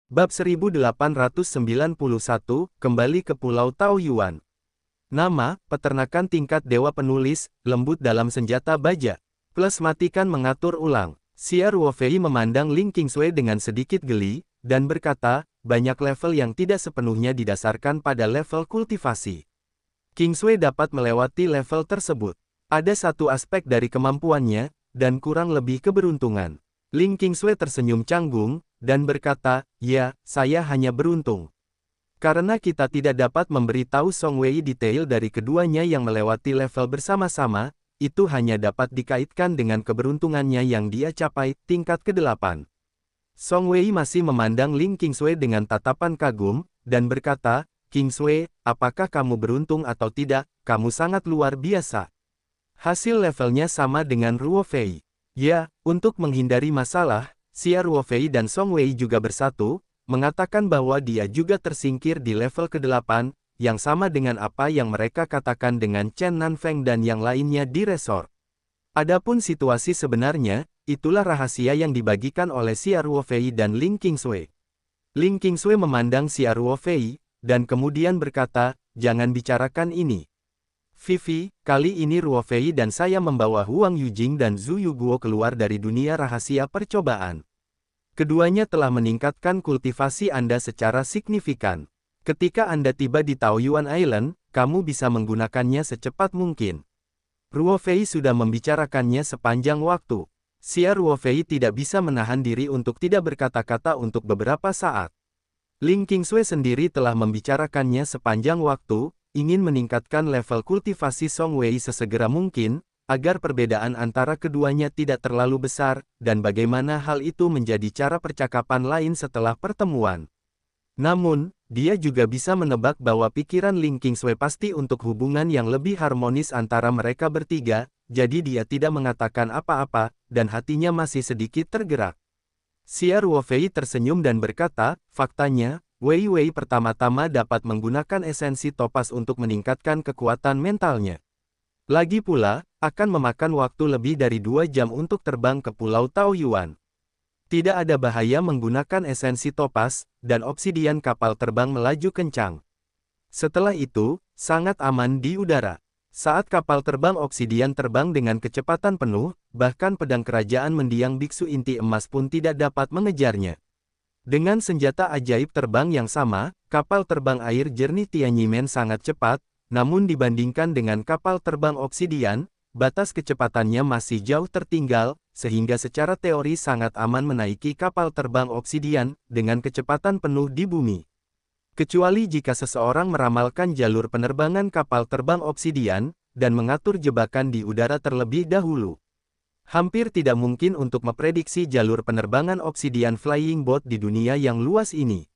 Bab 1891, kembali ke Pulau Taoyuan. Nama, peternakan tingkat dewa penulis, lembut dalam senjata baja. Plus matikan mengatur ulang. Xia Ruofei memandang Ling Qingsui dengan sedikit geli, dan berkata, banyak level yang tidak sepenuhnya didasarkan pada level kultivasi. Qingsui dapat melewati level tersebut. Ada satu aspek dari kemampuannya, dan kurang lebih keberuntungan. Ling Qingsui tersenyum canggung, dan berkata, ya, saya hanya beruntung. Karena kita tidak dapat memberitahu Song Wei detail dari keduanya yang melewati level bersama-sama, itu hanya dapat dikaitkan dengan keberuntungannya yang dia capai, tingkat ke-8. Song Wei masih memandang Ling Qingsui dengan tatapan kagum, dan berkata, Qingsui, apakah kamu beruntung atau tidak, kamu sangat luar biasa. Hasil levelnya sama dengan Ruofei. Ya, untuk menghindari masalah, Xia Ruofei dan Song Wei juga bersatu, mengatakan bahwa dia juga tersingkir di level ke-8, yang sama dengan apa yang mereka katakan dengan Chen Nanfeng dan yang lainnya di resort. Adapun situasi sebenarnya, itulah rahasia yang dibagikan oleh Xia Ruofei dan Ling Qingsui. Ling Qingsui memandang Xia Ruofei, dan kemudian berkata, jangan bicarakan ini. Vivi, kali ini Ruofei dan saya membawa Huang Yujing dan Zhu Yuguo keluar dari dunia rahasia percobaan. Keduanya telah meningkatkan kultivasi Anda secara signifikan. Ketika Anda tiba di Taoyuan Island, kamu bisa menggunakannya secepat mungkin. Ruofei sudah membicarakannya sepanjang waktu. Xia Ruofei tidak bisa menahan diri untuk tidak berkata-kata untuk beberapa saat. Ling Qingsui sendiri telah membicarakannya sepanjang waktu, ingin meningkatkan level kultivasi Song Wei sesegera mungkin, agar perbedaan antara keduanya tidak terlalu besar, dan bagaimana hal itu menjadi cara percakapan lain setelah pertemuan. Namun, dia juga bisa menebak bahwa pikiran Ling Qingsui pasti untuk hubungan yang lebih harmonis antara mereka bertiga, jadi dia tidak mengatakan apa-apa, dan hatinya masih sedikit tergerak. Xia Ruofei tersenyum dan berkata, faktanya, Wei Wei pertama-tama dapat menggunakan esensi topas untuk meningkatkan kekuatan mentalnya. Lagi pula, akan memakan waktu lebih dari 2 jam untuk terbang ke Pulau Taoyuan. Tidak ada bahaya menggunakan esensi topas, dan obsidian kapal terbang melaju kencang. Setelah itu, sangat aman di udara. Saat kapal terbang obsidian terbang dengan kecepatan penuh, bahkan pedang kerajaan mendiang biksu inti emas pun tidak dapat mengejarnya. Dengan senjata ajaib terbang yang sama, kapal terbang air jernih Tianyimen sangat cepat, namun dibandingkan dengan kapal terbang obsidian, batas kecepatannya masih jauh tertinggal, sehingga secara teori sangat aman menaiki kapal terbang obsidian, dengan kecepatan penuh di bumi. Kecuali jika seseorang meramalkan jalur penerbangan kapal terbang obsidian, dan mengatur jebakan di udara terlebih dahulu. Hampir tidak mungkin untuk memprediksi jalur penerbangan obsidian flying boat di dunia yang luas ini.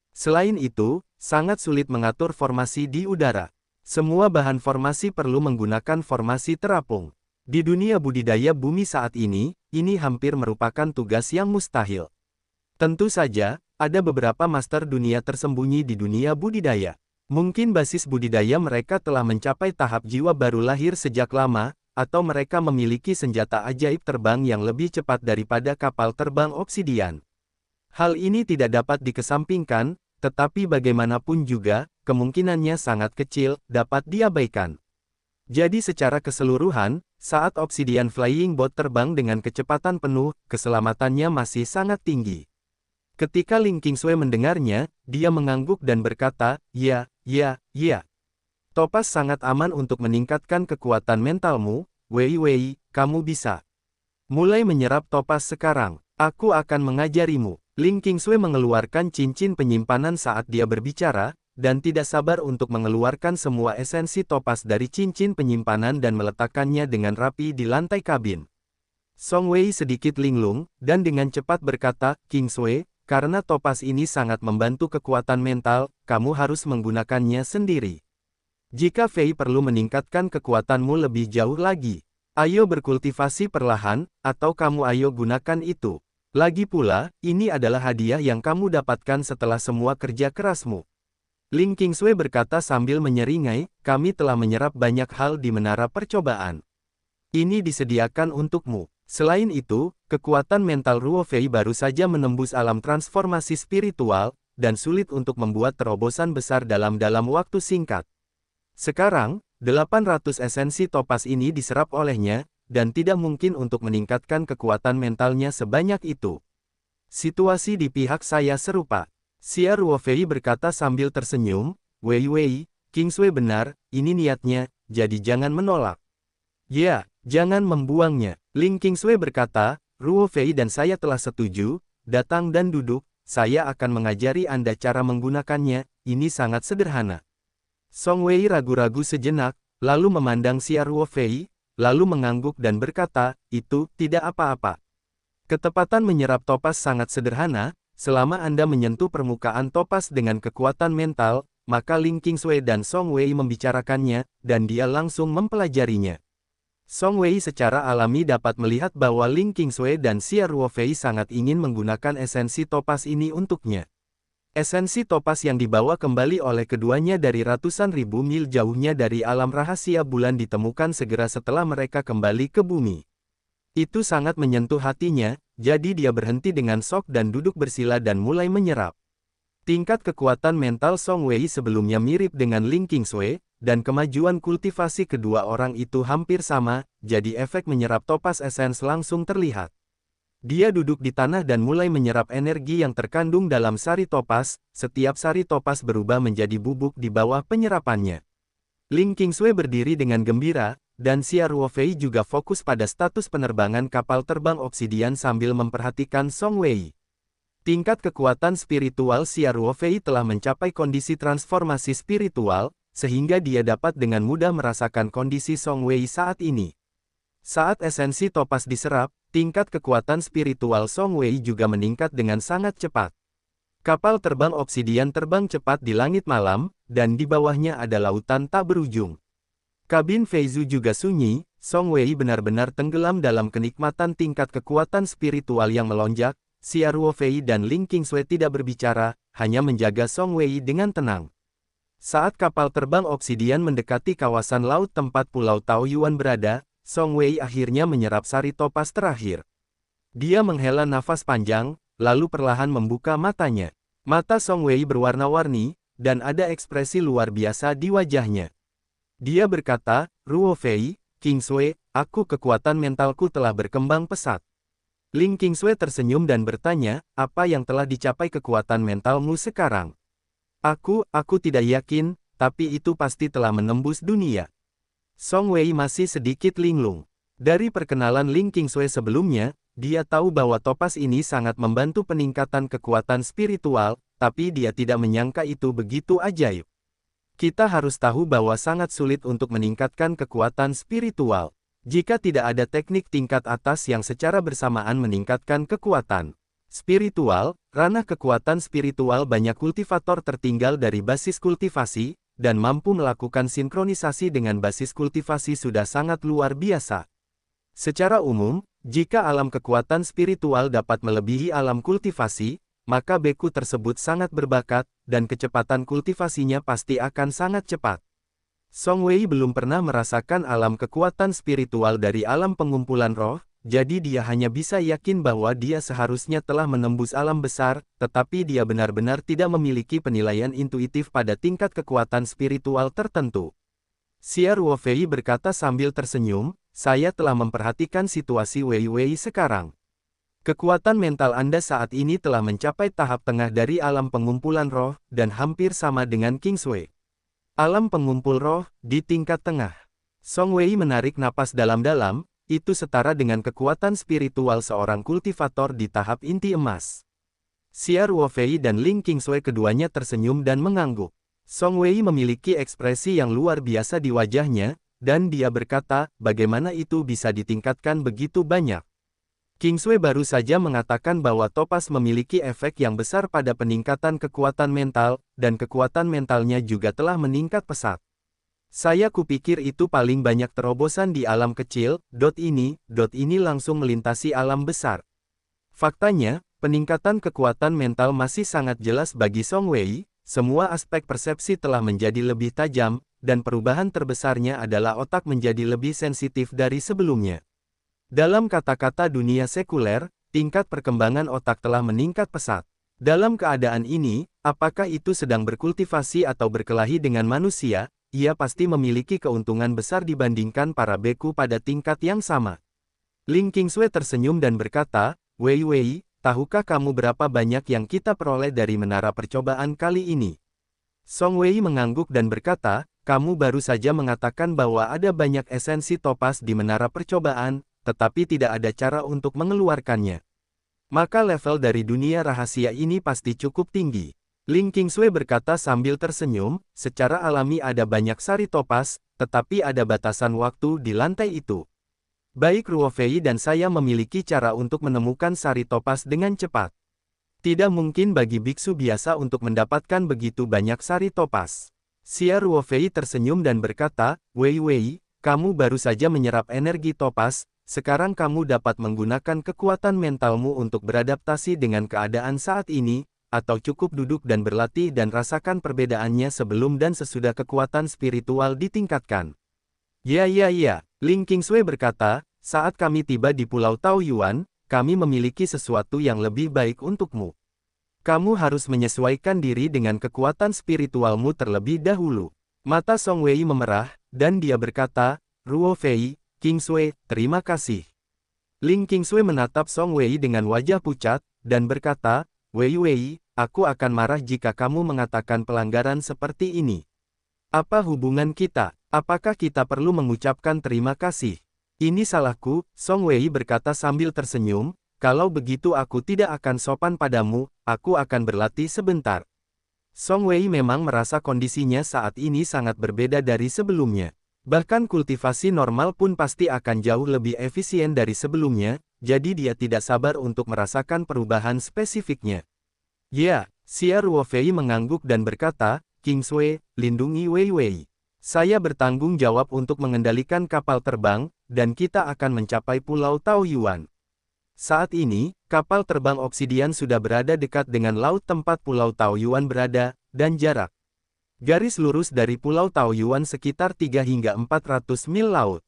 Selain itu, sangat sulit mengatur formasi di udara. Semua bahan formasi perlu menggunakan formasi terapung. Di dunia budidaya bumi saat ini hampir merupakan tugas yang mustahil. Tentu saja, ada beberapa master dunia tersembunyi di dunia budidaya. Mungkin basis budidaya mereka telah mencapai tahap jiwa baru lahir sejak lama, atau mereka memiliki senjata ajaib terbang yang lebih cepat daripada kapal terbang obsidian. Hal ini tidak dapat dikesampingkan, tetapi bagaimanapun juga, kemungkinannya sangat kecil, dapat diabaikan. Jadi secara keseluruhan, saat obsidian flying boat terbang dengan kecepatan penuh, keselamatannya masih sangat tinggi. Ketika Ling Qingsui mendengarnya, dia mengangguk dan berkata, ya. Topas sangat aman untuk meningkatkan kekuatan mentalmu, Wei Wei, kamu bisa. Mulai menyerap topas sekarang, aku akan mengajarimu. Ling Qingsui mengeluarkan cincin penyimpanan saat dia berbicara, dan tidak sabar untuk mengeluarkan semua esensi topas dari cincin penyimpanan dan meletakkannya dengan rapi di lantai kabin. Song Wei sedikit linglung, dan dengan cepat berkata, Qingsui, karena topas ini sangat membantu kekuatan mental, kamu harus menggunakannya sendiri. Jika Fei perlu meningkatkan kekuatanmu lebih jauh lagi, ayo berkultivasi perlahan, atau kamu ayo gunakan itu. Lagi pula, ini adalah hadiah yang kamu dapatkan setelah semua kerja kerasmu. Ling Qingsui berkata sambil menyeringai, kami telah menyerap banyak hal di menara percobaan. Ini disediakan untukmu. Selain itu, kekuatan mental Ruo Fei baru saja menembus alam transformasi spiritual, dan sulit untuk membuat terobosan besar dalam waktu singkat. Sekarang, 800 esensi topas ini diserap olehnya, dan tidak mungkin untuk meningkatkan kekuatan mentalnya sebanyak itu. Situasi di pihak saya serupa. Xia Ruofei berkata sambil tersenyum, Wei Wei, Kingsway benar, ini niatnya, jadi jangan menolak. Ya, jangan membuangnya. Ling Kingsway berkata, Ruofei dan saya telah setuju, datang dan duduk, saya akan mengajari Anda cara menggunakannya, ini sangat sederhana. Song Wei ragu-ragu sejenak, lalu memandang Xia Ruofei, lalu mengangguk dan berkata, itu tidak apa-apa. Ketepatan menyerap topas sangat sederhana, selama Anda menyentuh permukaan topas dengan kekuatan mental, maka Ling Kingsway dan Song Wei membicarakannya, dan dia langsung mempelajarinya. Song Wei secara alami dapat melihat bahwa Ling Kingsway dan Xia Ruofei sangat ingin menggunakan esensi topas ini untuknya. Esensi topas yang dibawa kembali oleh keduanya dari ratusan ribu mil jauhnya dari alam rahasia bulan ditemukan segera setelah mereka kembali ke bumi. Itu sangat menyentuh hatinya, jadi dia berhenti dengan sok dan duduk bersila dan mulai menyerap. Tingkat kekuatan mental Song Wei sebelumnya mirip dengan Ling Kingsway, dan kemajuan kultivasi kedua orang itu hampir sama, jadi efek menyerap topas esens langsung terlihat. Dia duduk di tanah dan mulai menyerap energi yang terkandung dalam sari topas, setiap sari topas berubah menjadi bubuk di bawah penyerapannya. Ling Kingsway berdiri dengan gembira, dan Xia Ruofei juga fokus pada status penerbangan kapal terbang obsidian sambil memperhatikan Song Wei. Tingkat kekuatan spiritual Xia Ruofei telah mencapai kondisi transformasi spiritual, sehingga dia dapat dengan mudah merasakan kondisi Song Wei saat ini. Saat esensi topas diserap, tingkat kekuatan spiritual Song Wei juga meningkat dengan sangat cepat. Kapal terbang obsidian terbang cepat di langit malam, dan di bawahnya ada lautan tak berujung. Kabin Feizu juga sunyi, Song Wei benar-benar tenggelam dalam kenikmatan tingkat kekuatan spiritual yang melonjak. Xia Ruofei dan Ling Kingsway tidak berbicara, hanya menjaga Song Wei dengan tenang. Saat kapal terbang obsidian mendekati kawasan laut tempat Pulau Taoyuan berada, Song Wei akhirnya menyerap sari topas terakhir. Dia menghela nafas panjang, lalu perlahan membuka matanya. Mata Song Wei berwarna-warni, dan ada ekspresi luar biasa di wajahnya. Dia berkata, Ruofei, Kingsway, kekuatan mentalku telah berkembang pesat. Ling Kingsway tersenyum dan bertanya, apa yang telah dicapai kekuatan mentalmu sekarang? Aku tidak yakin, tapi itu pasti telah menembus dunia. Song Wei masih sedikit linglung. Dari perkenalan Ling Kingsway sebelumnya, dia tahu bahwa topas ini sangat membantu peningkatan kekuatan spiritual, tapi dia tidak menyangka itu begitu ajaib. Kita harus tahu bahwa sangat sulit untuk meningkatkan kekuatan spiritual. Jika tidak ada teknik tingkat atas yang secara bersamaan meningkatkan kekuatan spiritual, ranah kekuatan spiritual banyak kultivator tertinggal dari basis kultivasi, dan mampu melakukan sinkronisasi dengan basis kultivasi sudah sangat luar biasa. Secara umum, jika alam kekuatan spiritual dapat melebihi alam kultivasi, maka beku tersebut sangat berbakat, dan kecepatan kultivasinya pasti akan sangat cepat. Song Wei belum pernah merasakan alam kekuatan spiritual dari alam pengumpulan roh, jadi dia hanya bisa yakin bahwa dia seharusnya telah menembus alam besar, tetapi dia benar-benar tidak memiliki penilaian intuitif pada tingkat kekuatan spiritual tertentu. Xia Ruofei berkata sambil tersenyum, saya telah memperhatikan situasi Wei Wei sekarang. Kekuatan mental Anda saat ini telah mencapai tahap tengah dari alam pengumpulan roh, dan hampir sama dengan Kingsway. Alam pengumpul roh, di tingkat tengah. Song Wei menarik napas dalam-dalam, itu setara dengan kekuatan spiritual seorang kultivator di tahap inti emas. Xia Ruofei dan Ling Kingsway keduanya tersenyum dan mengangguk. Song Wei memiliki ekspresi yang luar biasa di wajahnya, dan dia berkata, bagaimana itu bisa ditingkatkan begitu banyak. Kingsway baru saja mengatakan bahwa topas memiliki efek yang besar pada peningkatan kekuatan mental, dan kekuatan mentalnya juga telah meningkat pesat. Saya kupikir itu paling banyak terobosan di alam kecil, ini langsung melintasi alam besar. Faktanya, peningkatan kekuatan mental masih sangat jelas bagi Song Wei, semua aspek persepsi telah menjadi lebih tajam, dan perubahan terbesarnya adalah otak menjadi lebih sensitif dari sebelumnya. Dalam kata-kata dunia sekuler, tingkat perkembangan otak telah meningkat pesat. Dalam keadaan ini, apakah itu sedang berkultivasi atau berkelahi dengan manusia, ia pasti memiliki keuntungan besar dibandingkan para beku pada tingkat yang sama. Ling Qingsui tersenyum dan berkata, Wei Wei, tahukah kamu berapa banyak yang kita peroleh dari menara percobaan kali ini? Song Wei mengangguk dan berkata, kamu baru saja mengatakan bahwa ada banyak esensi topas di menara percobaan, tetapi tidak ada cara untuk mengeluarkannya. Maka level dari dunia rahasia ini pasti cukup tinggi. Ling Qingsui berkata sambil tersenyum, secara alami ada banyak sari topas, tetapi ada batasan waktu di lantai itu. Baik Ruo Fei dan saya memiliki cara untuk menemukan sari topas dengan cepat. Tidak mungkin bagi biksu biasa untuk mendapatkan begitu banyak sari topas. Xia Ruo Fei tersenyum dan berkata, Wei Wei, kamu baru saja menyerap energi topas, sekarang kamu dapat menggunakan kekuatan mentalmu untuk beradaptasi dengan keadaan saat ini, atau cukup duduk dan berlatih dan rasakan perbedaannya sebelum dan sesudah kekuatan spiritual ditingkatkan. Ya, Ling Qingsui berkata, saat kami tiba di Pulau Taoyuan, kami memiliki sesuatu yang lebih baik untukmu. Kamu harus menyesuaikan diri dengan kekuatan spiritualmu terlebih dahulu. Mata Song Wei memerah, dan dia berkata, Ruo Fei, Qingsui, terima kasih. Ling Qingsui menatap Song Wei dengan wajah pucat, dan berkata, Wei Wei, aku akan marah jika kamu mengatakan pelanggaran seperti ini. Apa hubungan kita? Apakah kita perlu mengucapkan terima kasih? Ini salahku, Song Wei berkata sambil tersenyum, kalau begitu aku tidak akan sopan padamu, aku akan berlatih sebentar. Song Wei memang merasa kondisinya saat ini sangat berbeda dari sebelumnya. Bahkan kultivasi normal pun pasti akan jauh lebih efisien dari sebelumnya, jadi dia tidak sabar untuk merasakan perubahan spesifiknya. Ya, Xia Ruo Fei mengangguk dan berkata, Qingsui, lindungi Wei Wei. Saya bertanggung jawab untuk mengendalikan kapal terbang, dan kita akan mencapai Pulau Taoyuan. Saat ini, kapal terbang obsidian sudah berada dekat dengan laut tempat Pulau Taoyuan berada, dan jarak garis lurus dari Pulau Taoyuan sekitar 3 hingga 400 mil laut.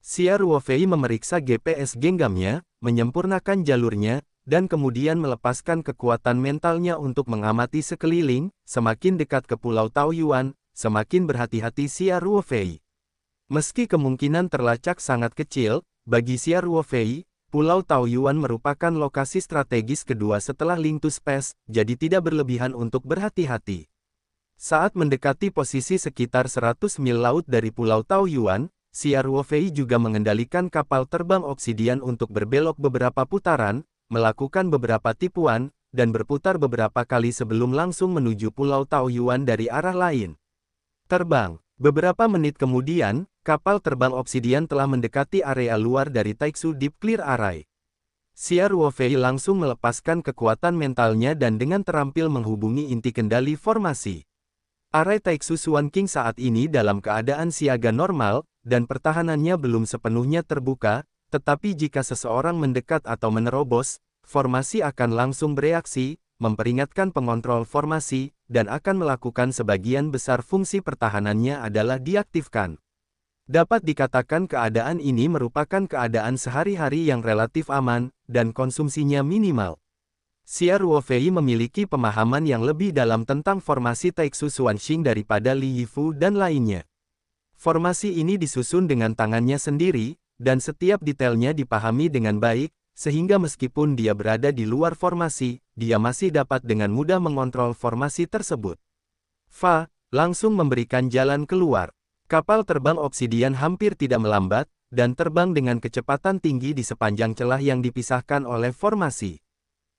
Xia Ruo Fei memeriksa GPS genggamnya, menyempurnakan jalurnya, dan kemudian melepaskan kekuatan mentalnya untuk mengamati sekeliling. Semakin dekat ke Pulau Taoyuan, semakin berhati-hati Xia Ruo Fei. Meski kemungkinan terlacak sangat kecil, bagi Xia Ruo Fei, Pulau Taoyuan merupakan lokasi strategis kedua setelah Ling to Space, jadi tidak berlebihan untuk berhati-hati. Saat mendekati posisi sekitar 100 mil laut dari Pulau Taoyuan, Xia Ruo Fei juga mengendalikan kapal terbang obsidian untuk berbelok beberapa putaran, melakukan beberapa tipuan, dan berputar beberapa kali sebelum langsung menuju Pulau Taoyuan dari arah lain. Terbang. Beberapa menit kemudian, kapal terbang obsidian telah mendekati area luar dari Taiksu Deep Clear Array. Xia Ruo Fei langsung melepaskan kekuatan mentalnya dan dengan terampil menghubungi inti kendali formasi. Array Taiksu Xuan King saat ini dalam keadaan siaga normal, dan pertahanannya belum sepenuhnya terbuka, tetapi jika seseorang mendekat atau menerobos, formasi akan langsung bereaksi, memperingatkan pengontrol formasi, dan akan melakukan sebagian besar fungsi pertahanannya adalah diaktifkan. Dapat dikatakan keadaan ini merupakan keadaan sehari-hari yang relatif aman, dan konsumsinya minimal. Xia Ruo Fei memiliki pemahaman yang lebih dalam tentang formasi Taiksu Xuanxing daripada Li Yifu dan lainnya. Formasi ini disusun dengan tangannya sendiri, dan setiap detailnya dipahami dengan baik, sehingga meskipun dia berada di luar formasi, dia masih dapat dengan mudah mengontrol formasi tersebut. Fa langsung memberikan jalan keluar. Kapal terbang obsidian hampir tidak melambat, dan terbang dengan kecepatan tinggi di sepanjang celah yang dipisahkan oleh formasi.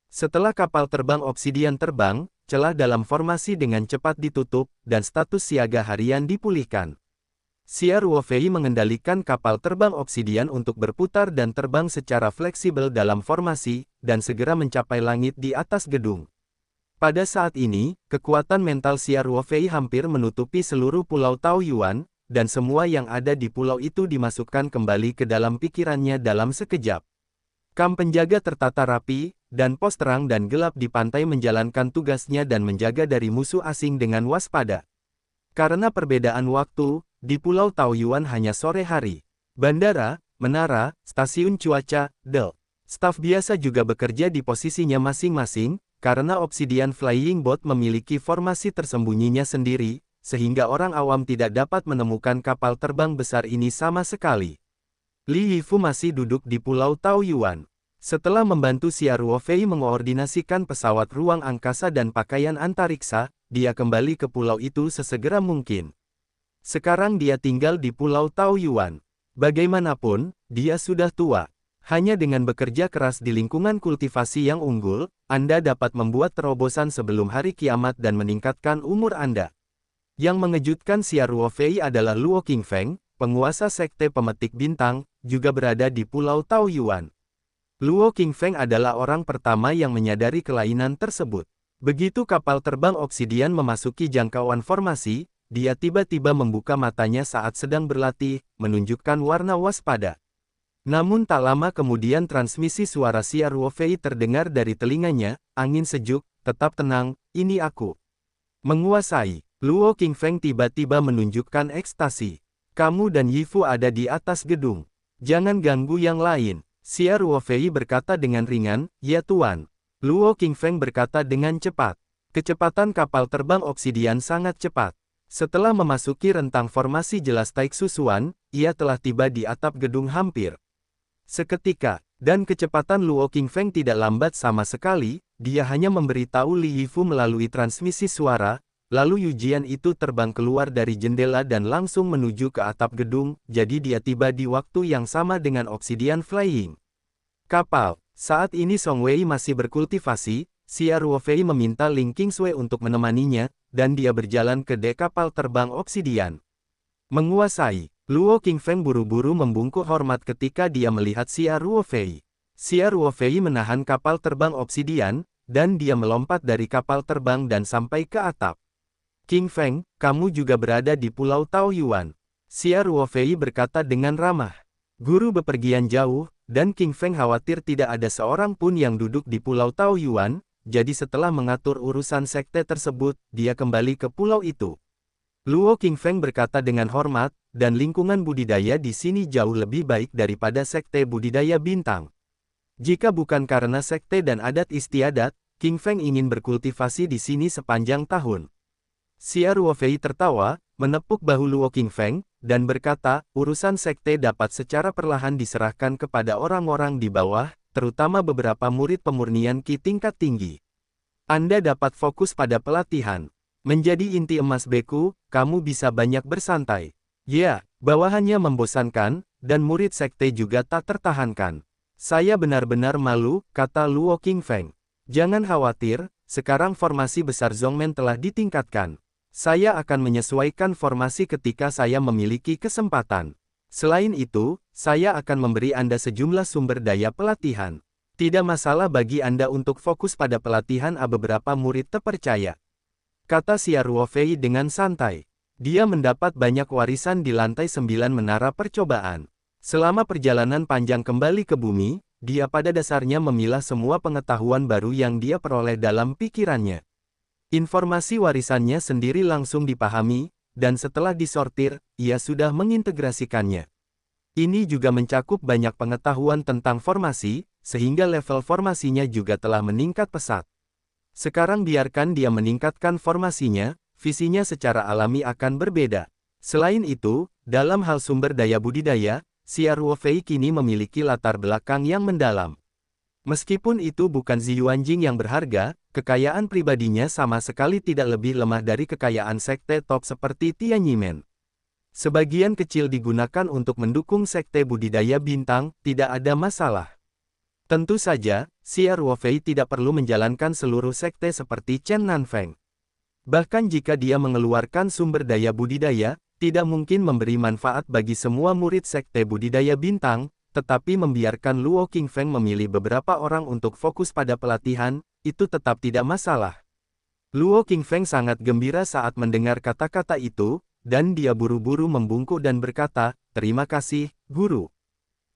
Setelah kapal terbang obsidian terbang, celah dalam formasi dengan cepat ditutup, dan status siaga harian dipulihkan. Xia Ruo Fei mengendalikan kapal terbang obsidian untuk berputar dan terbang secara fleksibel dalam formasi, dan segera mencapai langit di atas gedung. Pada saat ini, kekuatan mental Xia Ruo Fei hampir menutupi seluruh Pulau Taoyuan, dan semua yang ada di pulau itu dimasukkan kembali ke dalam pikirannya dalam sekejap. Kam penjaga tertata rapi, dan pos terang dan gelap di pantai menjalankan tugasnya dan menjaga dari musuh asing dengan waspada. Karena perbedaan waktu, di Pulau Taoyuan hanya sore hari. Bandara, menara, stasiun cuaca, del. Staf biasa juga bekerja di posisinya masing-masing, karena Obsidian Flying Boat memiliki formasi tersembunyinya sendiri, sehingga orang awam tidak dapat menemukan kapal terbang besar ini sama sekali. Li Yifu masih duduk di Pulau Taoyuan. Setelah membantu Xia Ruofei mengoordinasikan pesawat ruang angkasa dan pakaian antariksa, dia kembali ke pulau itu sesegera mungkin. Sekarang dia tinggal di Pulau Taoyuan. Bagaimanapun, dia sudah tua. Hanya dengan bekerja keras di lingkungan kultivasi yang unggul, Anda dapat membuat terobosan sebelum hari kiamat dan meningkatkan umur Anda. Yang mengejutkan, Xia Ruofei adalah Luo Qingfeng, penguasa sekte pemetik bintang, juga berada di Pulau Taoyuan. Luo Qingfeng adalah orang pertama yang menyadari kelainan tersebut. Begitu kapal terbang Obsidian memasuki jangkauan formasi, dia tiba-tiba membuka matanya saat sedang berlatih, menunjukkan warna waspada. Namun tak lama kemudian transmisi suara Xia Ruofei terdengar dari telinganya, angin sejuk, tetap tenang, ini aku. Menguasai. Luo Qingfeng tiba-tiba menunjukkan ekstasi. Kamu dan Yifu ada di atas gedung. Jangan ganggu yang lain. Xia Ruofei berkata dengan ringan, ya tuan. Luo Qingfeng berkata dengan cepat. Kecepatan kapal terbang Obsidian sangat cepat. Setelah memasuki rentang formasi jelas Taixusuan, ia telah tiba di atap gedung hampir seketika, dan kecepatan Luo Qingfeng tidak lambat sama sekali, dia hanya memberitahu Li Yifu melalui transmisi suara, lalu Yujian itu terbang keluar dari jendela dan langsung menuju ke atap gedung, jadi dia tiba di waktu yang sama dengan Obsidian Flying Kapal. Saat ini Song Wei masih berkultivasi, Xia Ruofei meminta Ling Qingsui untuk menemaninya, dan dia berjalan ke dek kapal terbang Obsidian. Menguasai. Luo Qingfeng buru-buru membungkuk hormat ketika dia melihat Xia Ruofei. Xia Ruofei menahan kapal terbang Obsidian, dan dia melompat dari kapal terbang dan sampai ke atap. Qingfeng, kamu juga berada di Pulau Taoyuan. Xia Ruofei berkata dengan ramah. Guru bepergian jauh, dan Qingfeng khawatir tidak ada seorang pun yang duduk di Pulau Taoyuan, jadi setelah mengatur urusan sekte tersebut, dia kembali ke pulau itu. Luo Qingfeng berkata dengan hormat, dan lingkungan budidaya di sini jauh lebih baik daripada sekte budidaya bintang. Jika bukan karena sekte dan adat istiadat, Qingfeng ingin berkultivasi di sini sepanjang tahun. Xia Ruofei tertawa, menepuk bahu Luo Qingfeng, dan berkata, urusan sekte dapat secara perlahan diserahkan kepada orang-orang di bawah, terutama beberapa murid pemurnian Qi tingkat tinggi. Anda dapat fokus pada pelatihan. Menjadi inti emas Beku, kamu bisa banyak bersantai. Ya, bawahannya membosankan, dan murid sekte juga tak tertahankan. Saya benar-benar malu, kata Luo Qingfeng. Jangan khawatir, sekarang formasi besar Zhongmen telah ditingkatkan. Saya akan menyesuaikan formasi ketika saya memiliki kesempatan. Selain itu, saya akan memberi Anda sejumlah sumber daya pelatihan. Tidak masalah bagi Anda untuk fokus pada pelatihan beberapa murid terpercaya. Kata Xia Ruofei dengan santai. Dia mendapat banyak warisan di lantai 9 menara percobaan. Selama perjalanan panjang kembali ke bumi, dia pada dasarnya memilah semua pengetahuan baru yang dia peroleh dalam pikirannya. Informasi warisannya sendiri langsung dipahami, dan setelah disortir, ia sudah mengintegrasikannya. Ini juga mencakup banyak pengetahuan tentang formasi, sehingga level formasinya juga telah meningkat pesat. Sekarang biarkan dia meningkatkan formasinya, visinya secara alami akan berbeda. Selain itu, dalam hal sumber daya budidaya, Xia Ruofei kini memiliki latar belakang yang mendalam. Meskipun itu bukan Ziyuanjing yang berharga, kekayaan pribadinya sama sekali tidak lebih lemah dari kekayaan sekte top seperti Tianyimen. Sebagian kecil digunakan untuk mendukung sekte budidaya bintang, tidak ada masalah. Tentu saja, Xia Ruofei tidak perlu menjalankan seluruh sekte seperti Chen Nanfeng. Bahkan jika dia mengeluarkan sumber daya budidaya, tidak mungkin memberi manfaat bagi semua murid sekte budidaya bintang, tetapi membiarkan Luo Qingfeng memilih beberapa orang untuk fokus pada pelatihan, itu tetap tidak masalah. Luo Qingfeng sangat gembira saat mendengar kata-kata itu, dan dia buru-buru membungkuk dan berkata, terima kasih, guru.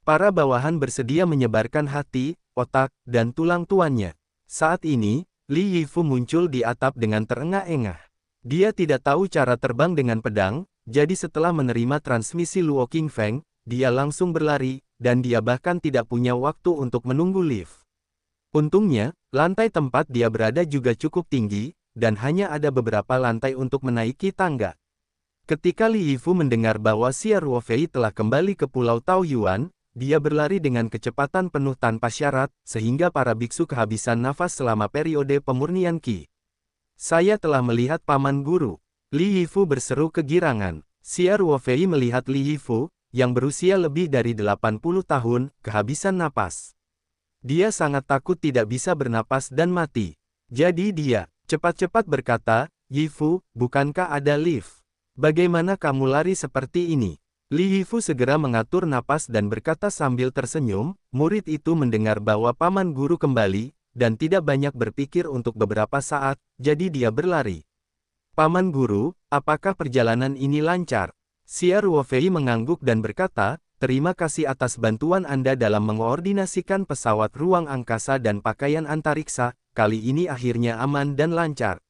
Para bawahan bersedia menyebarkan hati, otak, dan tulang tuannya. Saat ini, Li Yifu muncul di atap dengan terengah-engah. Dia tidak tahu cara terbang dengan pedang, jadi setelah menerima transmisi Luo Qingfeng, dia langsung berlari, dan dia bahkan tidak punya waktu untuk menunggu lift. Untungnya, lantai tempat dia berada juga cukup tinggi, dan hanya ada beberapa lantai untuk menaiki tangga. Ketika Li Yifu mendengar bahwa Xia Ruofei telah kembali ke Pulau Taoyuan, dia berlari dengan kecepatan penuh tanpa syarat, sehingga para biksu kehabisan nafas selama periode pemurnian Qi. Saya telah melihat Paman Guru. Li Yifu berseru kegirangan. Xia Ruofei melihat Li Yifu, yang berusia lebih dari 80 tahun, kehabisan napas. Dia sangat takut tidak bisa bernapas dan mati. Jadi dia cepat-cepat berkata, "Yifu, bukankah ada lift? Bagaimana kamu lari seperti ini?" Li Yifu segera mengatur napas dan berkata sambil tersenyum, murid itu mendengar bahwa Paman Guru kembali, dan tidak banyak berpikir untuk beberapa saat, jadi dia berlari. "Paman Guru, apakah perjalanan ini lancar?" Xia Ruofei mengangguk dan berkata, "Terima kasih atas bantuan Anda dalam mengoordinasikan pesawat ruang angkasa dan pakaian antariksa, kali ini akhirnya aman dan lancar."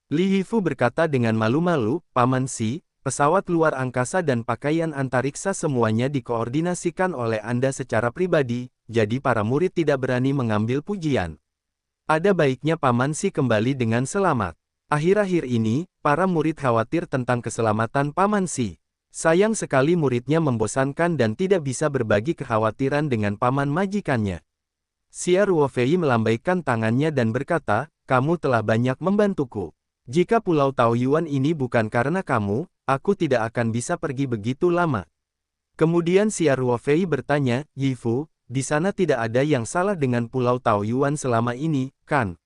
Li Yifu berkata dengan malu-malu, "Paman Si, pesawat luar angkasa dan pakaian antariksa semuanya dikoordinasikan oleh Anda secara pribadi, jadi para murid tidak berani mengambil pujian. Ada baiknya Paman Si kembali dengan selamat. Akhir-akhir ini, para murid khawatir tentang keselamatan Paman Si. Sayang sekali muridnya membosankan dan tidak bisa berbagi kekhawatiran dengan paman majikannya." Xia Ruofei melambaikan tangannya dan berkata, "Kamu telah banyak membantuku. Jika Pulau Taoyuan ini bukan karena kamu, aku tidak akan bisa pergi begitu lama." Kemudian Xia Ruofei bertanya, "Yifu, di sana tidak ada yang salah dengan Pulau Taoyuan selama ini, kan?"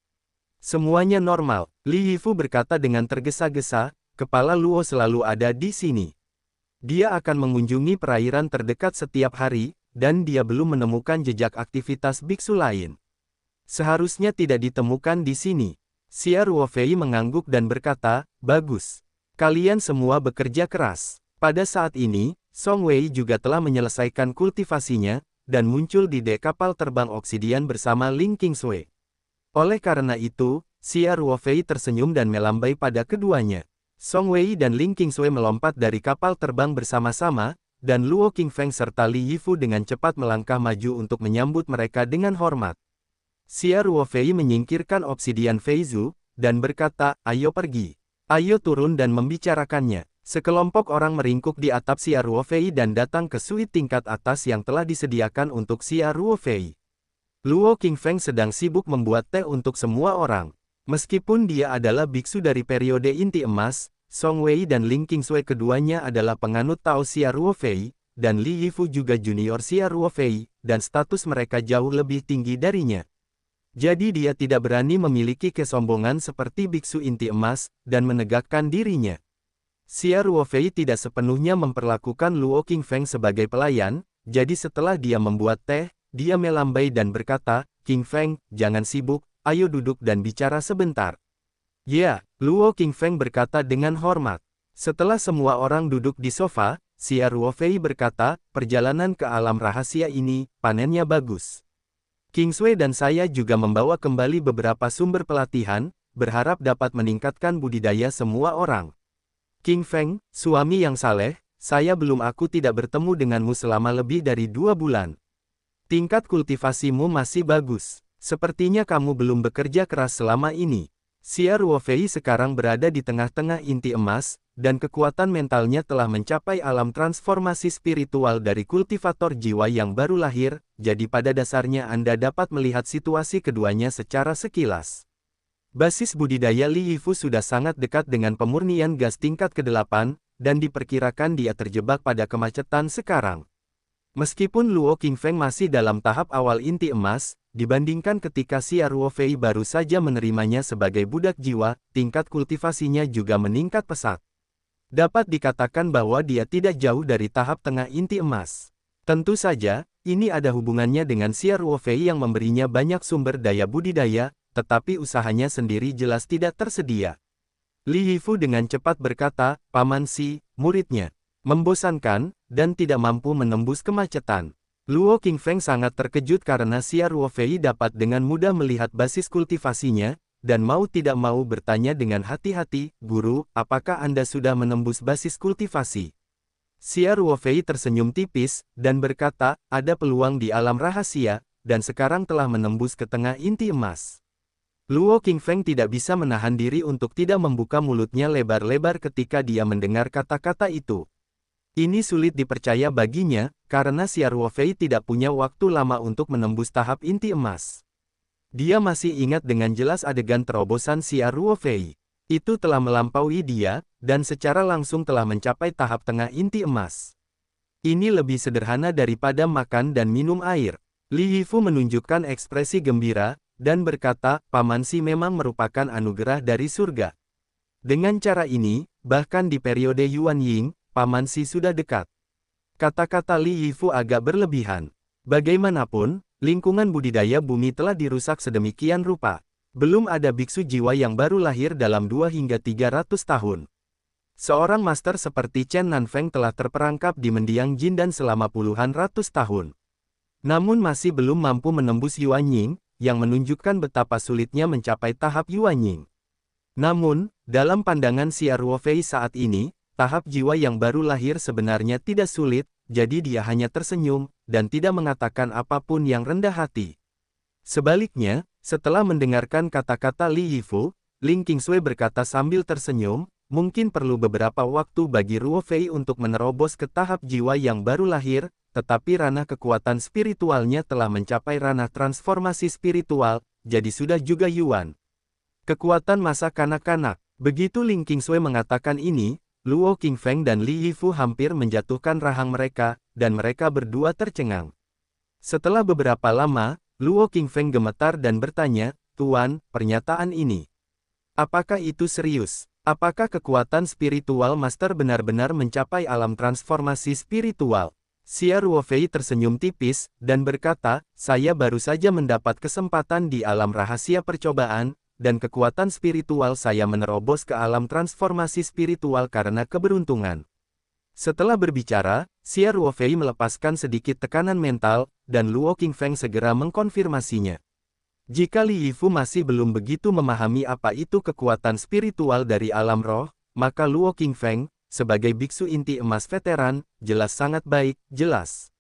"Semuanya normal," Li Yifu berkata dengan tergesa-gesa, "Kepala Luo selalu ada di sini. Dia akan mengunjungi perairan terdekat setiap hari, dan dia belum menemukan jejak aktivitas biksu lain. Seharusnya tidak ditemukan di sini." Xia Ruofei mengangguk dan berkata, "Bagus. Kalian semua bekerja keras." Pada saat ini, Song Wei juga telah menyelesaikan kultivasinya, dan muncul di dek kapal terbang obsidian bersama Ling Qingsui. Oleh karena itu, Xia Ruofei tersenyum dan melambai pada keduanya. Song Wei dan Ling Qingsui melompat dari kapal terbang bersama-sama, dan Luo Qingfeng serta Li Yifu dengan cepat melangkah maju untuk menyambut mereka dengan hormat. Xia Ruofei menyingkirkan obsidian Feizu, dan berkata, "Ayo pergi. Ayo turun dan membicarakannya." Sekelompok orang meringkuk di atap Xia Ruofei dan datang ke suite tingkat atas yang telah disediakan untuk Xia Ruofei. Luo Qingfeng sedang sibuk membuat teh untuk semua orang. Meskipun dia adalah biksu dari periode inti emas, Song Wei dan Ling Qingsui keduanya adalah penganut Tao Xia Ruofei, dan Li Yifu juga junior Xia Ruofei, dan status mereka jauh lebih tinggi darinya. Jadi dia tidak berani memiliki kesombongan seperti biksu inti emas, dan menegakkan dirinya. Xia Ruofei tidak sepenuhnya memperlakukan Luo Qingfeng sebagai pelayan, jadi setelah dia membuat teh, dia melambai dan berkata, "Qingfeng, jangan sibuk. Ayo duduk dan bicara sebentar." "Ya," Luo Qingfeng berkata dengan hormat. Setelah semua orang duduk di sofa, Xia Ruofei berkata, "Perjalanan ke alam rahasia ini, panennya bagus. Qingsui dan saya juga membawa kembali beberapa sumber pelatihan, berharap dapat meningkatkan budidaya semua orang. Qingfeng, suami yang saleh, aku tidak bertemu denganmu selama lebih dari 2 bulan. Tingkat kultivasimu masih bagus. Sepertinya kamu belum bekerja keras selama ini." Xia Ruofei sekarang berada di tengah-tengah inti emas, dan kekuatan mentalnya telah mencapai alam transformasi spiritual dari kultivator jiwa yang baru lahir, jadi pada dasarnya Anda dapat melihat situasi keduanya secara sekilas. Basis budidaya Li Yifu sudah sangat dekat dengan pemurnian gas tingkat ke-8, dan diperkirakan dia terjebak pada kemacetan sekarang. Meskipun Luo Qingfeng masih dalam tahap awal inti emas, dibandingkan ketika Xia Ruofei baru saja menerimanya sebagai budak jiwa, tingkat kultivasinya juga meningkat pesat. Dapat dikatakan bahwa dia tidak jauh dari tahap tengah inti emas. Tentu saja, ini ada hubungannya dengan Xia Ruofei yang memberinya banyak sumber daya budidaya, tetapi usahanya sendiri jelas tidak tersedia. Li Yifu dengan cepat berkata, "Paman Si, muridnya membosankan, dan tidak mampu menembus kemacetan." Luo Qingfeng sangat terkejut karena Xia Ruofei dapat dengan mudah melihat basis kultivasinya, dan mau tidak mau bertanya dengan hati-hati, "Guru, apakah Anda sudah menembus basis kultivasi?" Xia Ruofei tersenyum tipis, dan berkata, ada peluang di alam rahasia, dan sekarang telah menembus ke tengah inti emas. Luo Qingfeng tidak bisa menahan diri untuk tidak membuka mulutnya lebar-lebar ketika dia mendengar kata-kata itu. Ini sulit dipercaya baginya, karena Xia Ruofei tidak punya waktu lama untuk menembus tahap inti emas. Dia masih ingat dengan jelas adegan terobosan Xia Ruofei. Itu telah melampaui dia, dan secara langsung telah mencapai tahap tengah inti emas. Ini lebih sederhana daripada makan dan minum air. Li Yifu menunjukkan ekspresi gembira, dan berkata, Paman Si memang merupakan anugerah dari surga. Dengan cara ini, bahkan di periode Yuan Ying, Paman Si sudah dekat. Kata-kata Li Yifu agak berlebihan. Bagaimanapun, lingkungan budidaya bumi telah dirusak sedemikian rupa. Belum ada biksu jiwa yang baru lahir dalam 2 hingga 300 tahun. Seorang master seperti Chen Nanfeng telah terperangkap di mendiang Jin dan selama puluhan ratus tahun. Namun masih belum mampu menembus Yuan Ying, yang menunjukkan betapa sulitnya mencapai tahap Yuan Ying. Namun, dalam pandangan Xia Ruofei saat ini, tahap jiwa yang baru lahir sebenarnya tidak sulit, jadi dia hanya tersenyum, dan tidak mengatakan apapun yang rendah hati. Sebaliknya, setelah mendengarkan kata-kata Li Yifu, Ling Qingsui berkata sambil tersenyum, mungkin perlu beberapa waktu bagi Ruofei untuk menerobos ke tahap jiwa yang baru lahir, tetapi ranah kekuatan spiritualnya telah mencapai ranah transformasi spiritual, jadi sudah juga Yuan. Kekuatan masa kanak-kanak. Begitu Ling Qingsui mengatakan ini, Luo Qingfeng dan Li Yifu hampir menjatuhkan rahang mereka, dan mereka berdua tercengang. Setelah beberapa lama, Luo Qingfeng gemetar dan bertanya, Tuan, pernyataan ini. Apakah itu serius? Apakah kekuatan spiritual master benar-benar mencapai alam transformasi spiritual? Xia Ruofei tersenyum tipis, dan berkata, saya baru saja mendapat kesempatan di alam rahasia percobaan, dan kekuatan spiritual saya menerobos ke alam transformasi spiritual karena keberuntungan. Setelah berbicara, Xia Ruofei melepaskan sedikit tekanan mental, dan Luo Qingfeng segera mengkonfirmasinya. Jika Li Yifu masih belum begitu memahami apa itu kekuatan spiritual dari alam roh, maka Luo Qingfeng, sebagai biksu inti emas veteran, jelas sangat baik, jelas.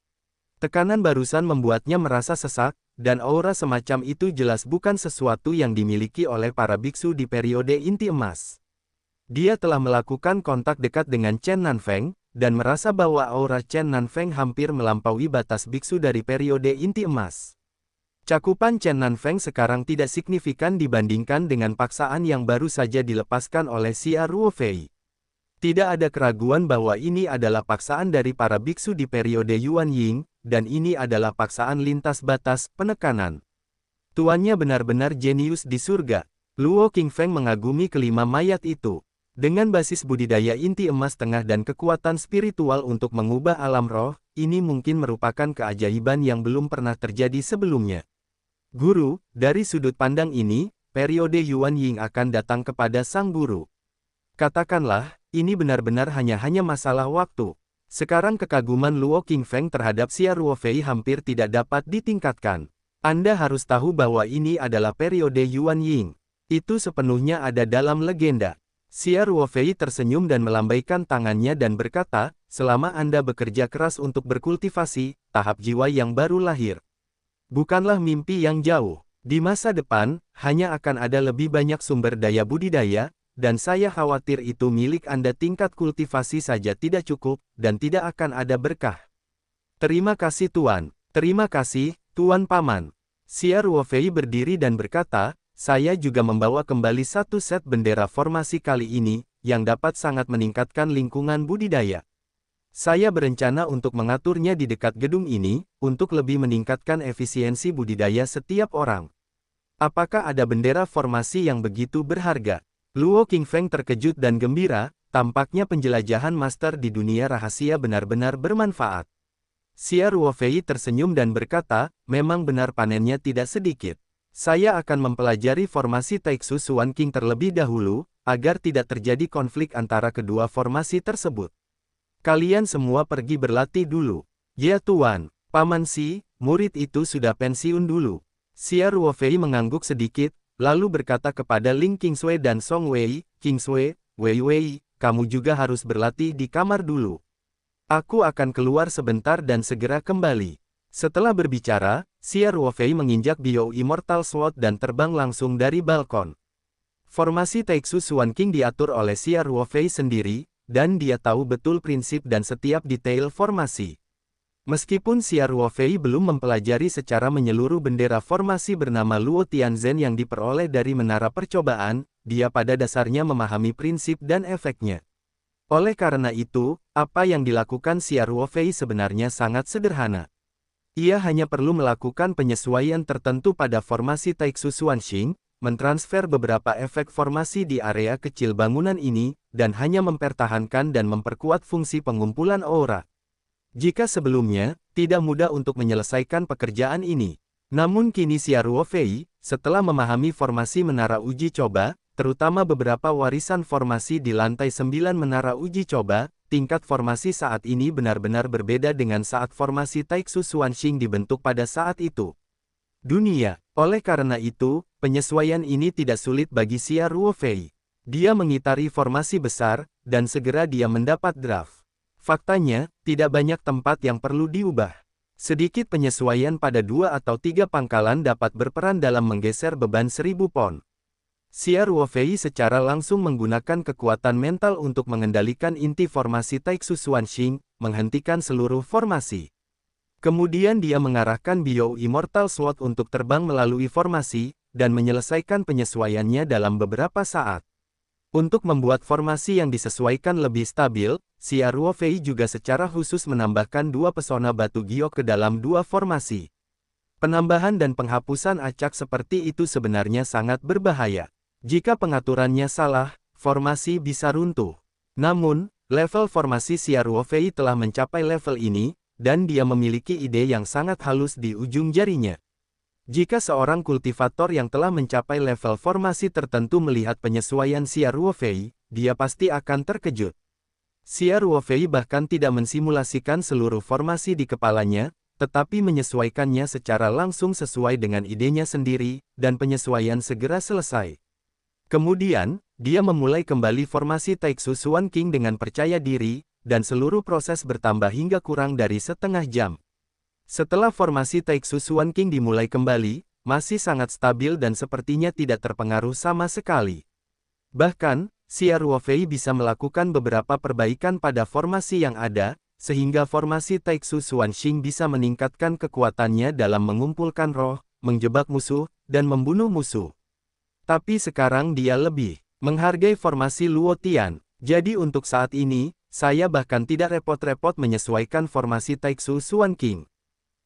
Tekanan barusan membuatnya merasa sesak, dan aura semacam itu jelas bukan sesuatu yang dimiliki oleh para biksu di periode inti emas. Dia telah melakukan kontak dekat dengan Chen Nanfeng, dan merasa bahwa aura Chen Nanfeng hampir melampaui batas biksu dari periode inti emas. Cakupan Chen Nanfeng sekarang tidak signifikan dibandingkan dengan paksaan yang baru saja dilepaskan oleh Xia Ruofei. Tidak ada keraguan bahwa ini adalah paksaan dari para biksu di periode Yuan Ying, dan ini adalah paksaan lintas batas, penekanan. Tuannya benar-benar jenius di surga. Luo Qingfeng mengagumi kelima mayat itu. Dengan basis budidaya inti emas tengah dan kekuatan spiritual untuk mengubah alam roh, ini mungkin merupakan keajaiban yang belum pernah terjadi sebelumnya. Guru, dari sudut pandang ini, periode Yuan Ying akan datang kepada sang guru. Katakanlah, ini benar-benar hanya masalah waktu. Sekarang kekaguman Luo Qingfeng terhadap Xia Ruofei hampir tidak dapat ditingkatkan. Anda harus tahu bahwa ini adalah periode Yuan Ying. Itu sepenuhnya ada dalam legenda. Xia Ruofei tersenyum dan melambaikan tangannya dan berkata, selama Anda bekerja keras untuk berkultivasi, tahap jiwa yang baru lahir. Bukanlah mimpi yang jauh. Di masa depan, hanya akan ada lebih banyak sumber daya budidaya, dan saya khawatir itu milik Anda tingkat kultivasi saja tidak cukup, dan tidak akan ada berkah. Terima kasih Tuan. Terima kasih, Tuan Paman. Xia Ruofei berdiri dan berkata, saya juga membawa kembali satu set bendera formasi kali ini, yang dapat sangat meningkatkan lingkungan budidaya. Saya berencana untuk mengaturnya di dekat gedung ini, untuk lebih meningkatkan efisiensi budidaya setiap orang. Apakah ada bendera formasi yang begitu berharga? Luo Qingfeng terkejut dan gembira, tampaknya penjelajahan master di dunia rahasia benar-benar bermanfaat. Xia Ruofei tersenyum dan berkata, memang benar panennya tidak sedikit. Saya akan mempelajari formasi Taixu Xuan King terlebih dahulu, agar tidak terjadi konflik antara kedua formasi tersebut. Kalian semua pergi berlatih dulu. Ya Tuan, Paman Si, murid itu sudah pensiun dulu. Xia Ruofei mengangguk sedikit, lalu berkata kepada Ling Qingsui dan Song Wei, Qingsui, Wei Wei, kamu juga harus berlatih di kamar dulu. Aku akan keluar sebentar dan segera kembali. Setelah berbicara, Xia Ruofei menginjak Bio Immortal Sword dan terbang langsung dari balkon. Formasi Taixu Xuan King diatur oleh Xia Ruofei sendiri, dan dia tahu betul prinsip dan setiap detail formasi. Meskipun Xia Ruofei belum mempelajari secara menyeluruh bendera formasi bernama Luo Tianzhen yang diperoleh dari menara percobaan, dia pada dasarnya memahami prinsip dan efeknya. Oleh karena itu, apa yang dilakukan Xia Ruofei sebenarnya sangat sederhana. Ia hanya perlu melakukan penyesuaian tertentu pada formasi Taixu Xuanxing, mentransfer beberapa efek formasi di area kecil bangunan ini, dan hanya mempertahankan dan memperkuat fungsi pengumpulan aura. Jika sebelumnya, tidak mudah untuk menyelesaikan pekerjaan ini. Namun kini Xia Ruofei, setelah memahami formasi menara uji coba, terutama beberapa warisan formasi di lantai 9 menara uji coba, tingkat formasi saat ini benar-benar berbeda dengan saat formasi Taixu Xuanxing dibentuk pada saat itu. Dunia. Oleh karena itu, penyesuaian ini tidak sulit bagi Xia Ruofei. Dia mengitari formasi besar, dan segera dia mendapat draft. Faktanya, tidak banyak tempat yang perlu diubah. Sedikit penyesuaian pada 2 atau 3 pangkalan dapat berperan dalam menggeser beban 1000 pon. Xia Ruofei secara langsung menggunakan kekuatan mental untuk mengendalikan inti formasi Taixu Xuanxing, menghentikan seluruh formasi. Kemudian dia mengarahkan Bio Immortal Sword untuk terbang melalui formasi, dan menyelesaikan penyesuaiannya dalam beberapa saat. Untuk membuat formasi yang disesuaikan lebih stabil, Xia Ruofei juga secara khusus menambahkan 2 pesona batu giok ke dalam 2 formasi. Penambahan dan penghapusan acak seperti itu sebenarnya sangat berbahaya. Jika pengaturannya salah, formasi bisa runtuh. Namun, level formasi Xia Ruofei telah mencapai level ini, dan dia memiliki ide yang sangat halus di ujung jarinya. Jika seorang kultivator yang telah mencapai level formasi tertentu melihat penyesuaian Xia Ruofei, dia pasti akan terkejut. Xia Ruofei bahkan tidak mensimulasikan seluruh formasi di kepalanya, tetapi menyesuaikannya secara langsung sesuai dengan idenya sendiri, dan penyesuaian segera selesai. Kemudian, dia memulai kembali formasi Taixu Xuan King dengan percaya diri, dan seluruh proses bertambah hingga kurang dari setengah jam. Setelah formasi Taixu Xuan King dimulai kembali, masih sangat stabil dan sepertinya tidak terpengaruh sama sekali. Bahkan, Xia Ruofei bisa melakukan beberapa perbaikan pada formasi yang ada, sehingga formasi Taixu Xuanxing bisa meningkatkan kekuatannya dalam mengumpulkan roh, menjebak musuh, dan membunuh musuh. Tapi sekarang dia lebih menghargai formasi Luo Tian. Jadi untuk saat ini, saya bahkan tidak repot-repot menyesuaikan formasi Taixu Xuan King.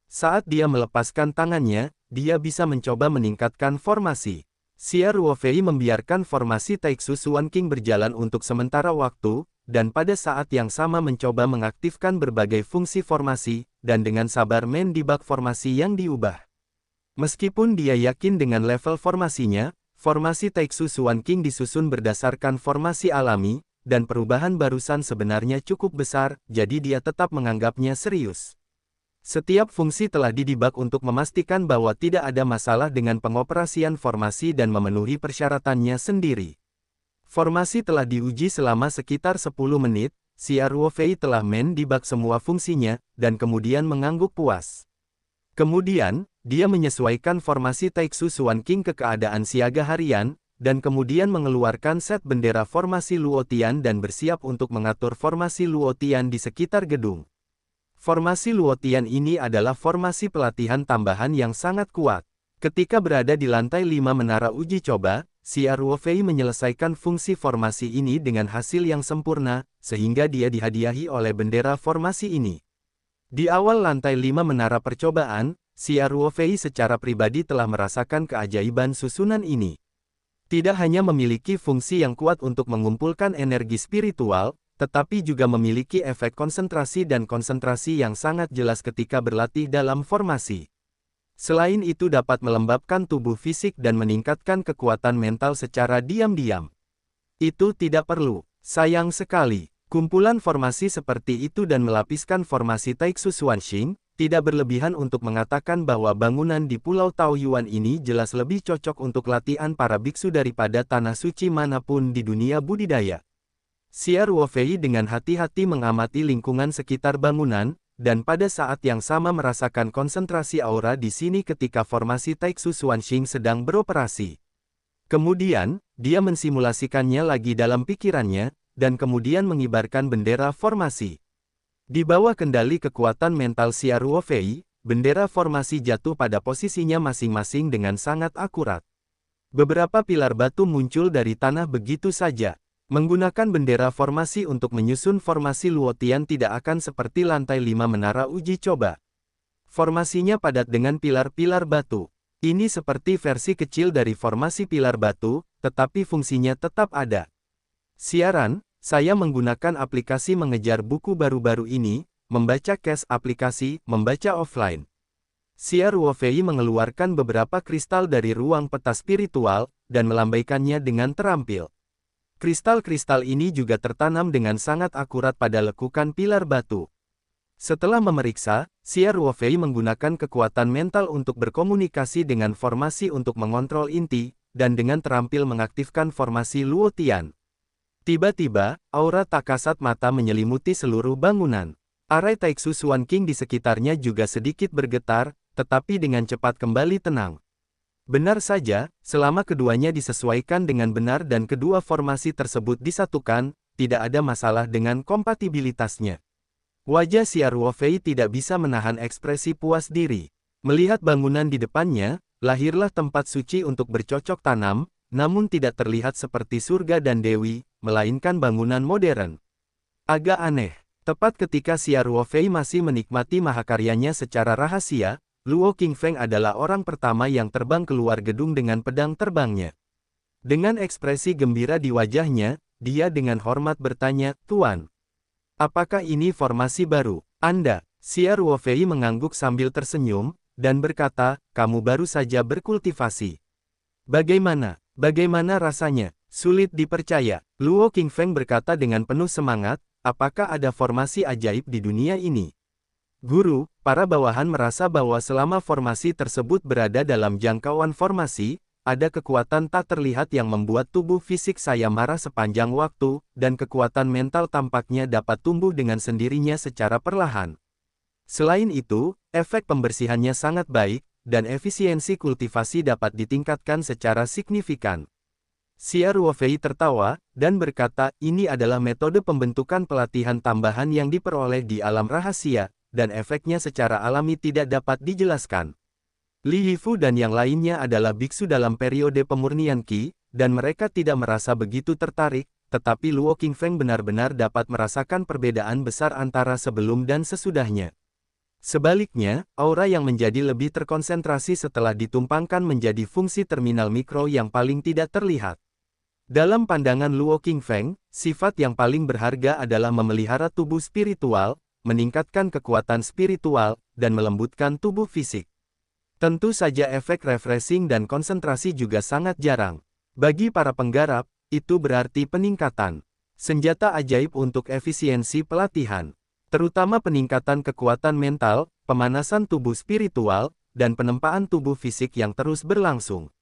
Saat dia melepaskan tangannya, dia bisa mencoba meningkatkan formasi. Xia Ruofei membiarkan formasi Taixu Xuan King berjalan untuk sementara waktu, dan pada saat yang sama mencoba mengaktifkan berbagai fungsi formasi, dan dengan sabar mendebak formasi yang diubah. Meskipun dia yakin dengan level formasinya, formasi Taixu Xuan King disusun berdasarkan formasi alami, dan perubahan barusan sebenarnya cukup besar, jadi dia tetap menganggapnya serius. Setiap fungsi telah didebak untuk memastikan bahwa tidak ada masalah dengan pengoperasian formasi dan memenuhi persyaratannya sendiri. Formasi telah diuji selama sekitar 10 menit, Xia Ruofei telah mendebak semua fungsinya, dan kemudian mengangguk puas. Kemudian, dia menyesuaikan formasi Taixu Xuan King ke keadaan siaga harian, dan kemudian mengeluarkan set bendera formasi Luo Tian dan bersiap untuk mengatur formasi Luo Tian di sekitar gedung. Formasi Luo Tian ini adalah formasi pelatihan tambahan yang sangat kuat. Ketika berada di lantai 5 menara uji coba, Xia Ruofei menyelesaikan fungsi formasi ini dengan hasil yang sempurna, sehingga dia dihadiahi oleh bendera formasi ini. Di awal lantai 5 menara percobaan, Xia Ruofei secara pribadi telah merasakan keajaiban susunan ini. Tidak hanya memiliki fungsi yang kuat untuk mengumpulkan energi spiritual, tetapi juga memiliki efek konsentrasi dan konsentrasi yang sangat jelas ketika berlatih dalam formasi. Selain itu dapat melembabkan tubuh fisik dan meningkatkan kekuatan mental secara diam-diam. Itu tidak perlu. Sayang sekali, kumpulan formasi seperti itu dan melapiskan formasi Taixu Xuanxing, tidak berlebihan untuk mengatakan bahwa bangunan di Pulau Taoyuan ini jelas lebih cocok untuk latihan para biksu daripada tanah suci manapun di dunia budidaya. Xia Ruofei dengan hati-hati mengamati lingkungan sekitar bangunan, dan pada saat yang sama merasakan konsentrasi aura di sini ketika formasi Taixu Xuanxing sedang beroperasi. Kemudian, dia mensimulasikannya lagi dalam pikirannya, dan kemudian mengibarkan bendera formasi. Di bawah kendali kekuatan mental Xia Ruofei, bendera formasi jatuh pada posisinya masing-masing dengan sangat akurat. Beberapa pilar batu muncul dari tanah begitu saja. Menggunakan bendera formasi untuk menyusun formasi Luotian tidak akan seperti lantai 5 menara uji coba. Formasinya padat dengan pilar-pilar batu. Ini seperti versi kecil dari formasi pilar batu, tetapi fungsinya tetap ada. Siaran, saya menggunakan aplikasi mengejar buku baru-baru ini, membaca cache aplikasi, membaca offline. Xia Ruofei mengeluarkan beberapa kristal dari ruang peta spiritual, dan melambaikannya dengan terampil. Kristal-kristal ini juga tertanam dengan sangat akurat pada lekukan pilar batu. Setelah memeriksa, Xia Ruofei menggunakan kekuatan mental untuk berkomunikasi dengan formasi untuk mengontrol inti, dan dengan terampil mengaktifkan formasi Luotian. Tiba-tiba, aura tak kasat mata menyelimuti seluruh bangunan. Arai Taixu Xuanqing di sekitarnya juga sedikit bergetar, tetapi dengan cepat kembali tenang. Benar saja, selama keduanya disesuaikan dengan benar dan kedua formasi tersebut disatukan, tidak ada masalah dengan kompatibilitasnya. Wajah Xia Ruofei tidak bisa menahan ekspresi puas diri. Melihat bangunan di depannya, lahirlah tempat suci untuk bercocok tanam, namun tidak terlihat seperti surga dan dewi, melainkan bangunan modern. Agak aneh, tepat ketika Xia Ruofei masih menikmati mahakaryanya secara rahasia, Luo Qingfeng adalah orang pertama yang terbang keluar gedung dengan pedang terbangnya. Dengan ekspresi gembira di wajahnya, dia dengan hormat bertanya, "Tuan, apakah ini formasi baru?" "Anda," Xia Ruofei mengangguk sambil tersenyum, dan berkata, "Kamu baru saja berkultivasi. Bagaimana rasanya?" "Sulit dipercaya," Luo Qingfeng berkata dengan penuh semangat, "apakah ada formasi ajaib di dunia ini?" "Guru, para bawahan merasa bahwa selama formasi tersebut berada dalam jangkauan formasi, ada kekuatan tak terlihat yang membuat tubuh fisik saya marah sepanjang waktu, dan kekuatan mental tampaknya dapat tumbuh dengan sendirinya secara perlahan. Selain itu, efek pembersihannya sangat baik, dan efisiensi kultivasi dapat ditingkatkan secara signifikan." Xia Ruofei tertawa, dan berkata, "Ini adalah metode pembentukan pelatihan tambahan yang diperoleh di alam rahasia, dan efeknya secara alami tidak dapat dijelaskan." Li Yifu dan yang lainnya adalah biksu dalam periode pemurnian Qi, dan mereka tidak merasa begitu tertarik, tetapi Luo Qingfeng benar-benar dapat merasakan perbedaan besar antara sebelum dan sesudahnya. Sebaliknya, aura yang menjadi lebih terkonsentrasi setelah ditumpangkan menjadi fungsi terminal mikro yang paling tidak terlihat. Dalam pandangan Luo Qingfeng, sifat yang paling berharga adalah memelihara tubuh spiritual, meningkatkan kekuatan spiritual, dan melembutkan tubuh fisik. Tentu saja efek refreshing dan konsentrasi juga sangat jarang. Bagi para penggarap, itu berarti peningkatan. Senjata ajaib untuk efisiensi pelatihan. Terutama peningkatan kekuatan mental, pemanasan tubuh spiritual, dan penempaan tubuh fisik yang terus berlangsung.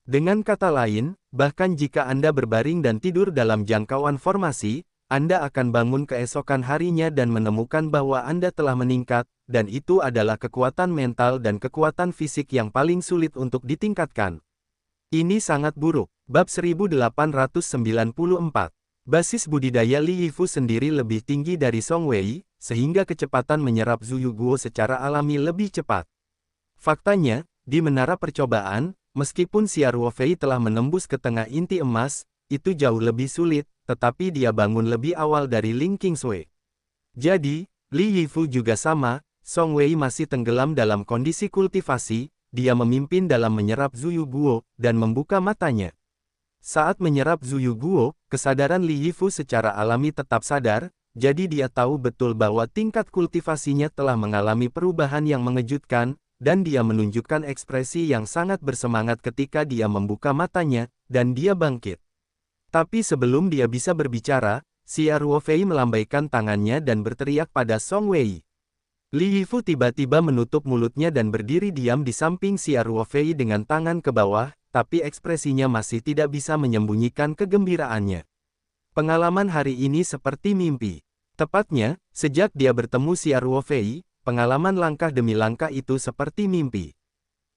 Dengan kata lain, bahkan jika Anda berbaring dan tidur dalam jangkauan formasi, Anda akan bangun keesokan harinya dan menemukan bahwa Anda telah meningkat, dan itu adalah kekuatan mental dan kekuatan fisik yang paling sulit untuk ditingkatkan. Ini sangat buruk. Bab 1894. Basis budidaya Li Yifu sendiri lebih tinggi dari Song Wei, sehingga kecepatan menyerap Zuyu Guo secara alami lebih cepat. Faktanya, di menara percobaan, meskipun Xia Ruofei telah menembus ke tengah inti emas, itu jauh lebih sulit, tetapi dia bangun lebih awal dari Ling Qingsui. Jadi, Li Yifu juga sama, Song Wei masih tenggelam dalam kondisi kultivasi, dia memimpin dalam menyerap Zuyu Guo, dan membuka matanya. Saat menyerap Zuyu Guo, kesadaran Li Yifu secara alami tetap sadar, jadi dia tahu betul bahwa tingkat kultivasinya telah mengalami perubahan yang mengejutkan, dan dia menunjukkan ekspresi yang sangat bersemangat ketika dia membuka matanya, dan dia bangkit. Tapi sebelum dia bisa berbicara, Xia Ruofei melambaikan tangannya dan berteriak pada Song Wei. Li Yifu tiba-tiba menutup mulutnya dan berdiri diam di samping Xia Ruofei dengan tangan ke bawah, tapi ekspresinya masih tidak bisa menyembunyikan kegembiraannya. Pengalaman hari ini seperti mimpi. Tepatnya, sejak dia bertemu Xia Ruofei, pengalaman langkah demi langkah itu seperti mimpi.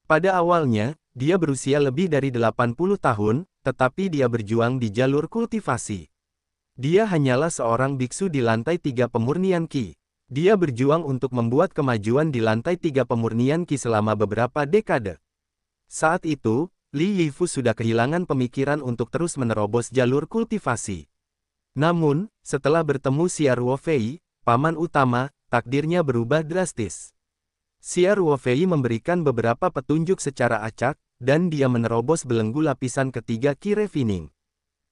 Pada awalnya, dia berusia lebih dari 80 tahun, tetapi dia berjuang di jalur kultivasi. Dia hanyalah seorang biksu di lantai 3 pemurnian Qi. Dia berjuang untuk membuat kemajuan di lantai 3 pemurnian Qi selama beberapa dekade. Saat itu, Li Yifu sudah kehilangan pemikiran untuk terus menerobos jalur kultivasi. Namun, setelah bertemu Xia Ruofei, paman utama, takdirnya berubah drastis. Xia Ruofei memberikan beberapa petunjuk secara acak, dan dia menerobos belenggu lapisan ketiga Qi Refining.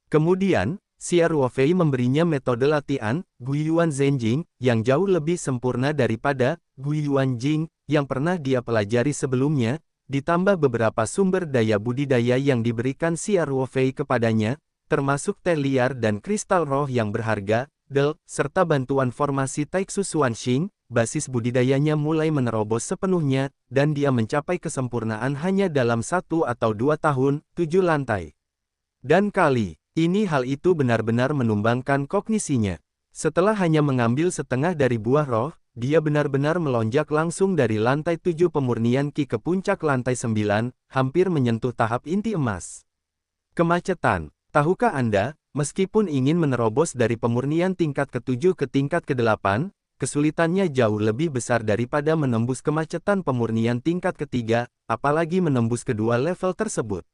Kemudian, Xia Ruofei memberinya metode latihan, Guiyuan Zhenjing, yang jauh lebih sempurna daripada Guiyuan Jing, yang pernah dia pelajari sebelumnya, ditambah beberapa sumber daya budidaya yang diberikan Xia Ruofei kepadanya, termasuk teh liar dan kristal roh yang berharga, serta bantuan formasi Taixu Xuanxing, basis budidayanya mulai menerobos sepenuhnya, dan dia mencapai kesempurnaan hanya dalam 1 atau 2 tahun, 7 lantai. Dan kali ini hal itu benar-benar menumbangkan kognisinya. Setelah hanya mengambil setengah dari buah roh, dia benar-benar melonjak langsung dari lantai 7 pemurnian Qi ke puncak lantai 9, hampir menyentuh tahap inti emas. Kemacetan. Tahukah Anda, meskipun ingin menerobos dari pemurnian tingkat ke-7 ke tingkat ke-8, kesulitannya jauh lebih besar daripada menembus kemacetan pemurnian tingkat ketiga, apalagi menembus kedua level tersebut.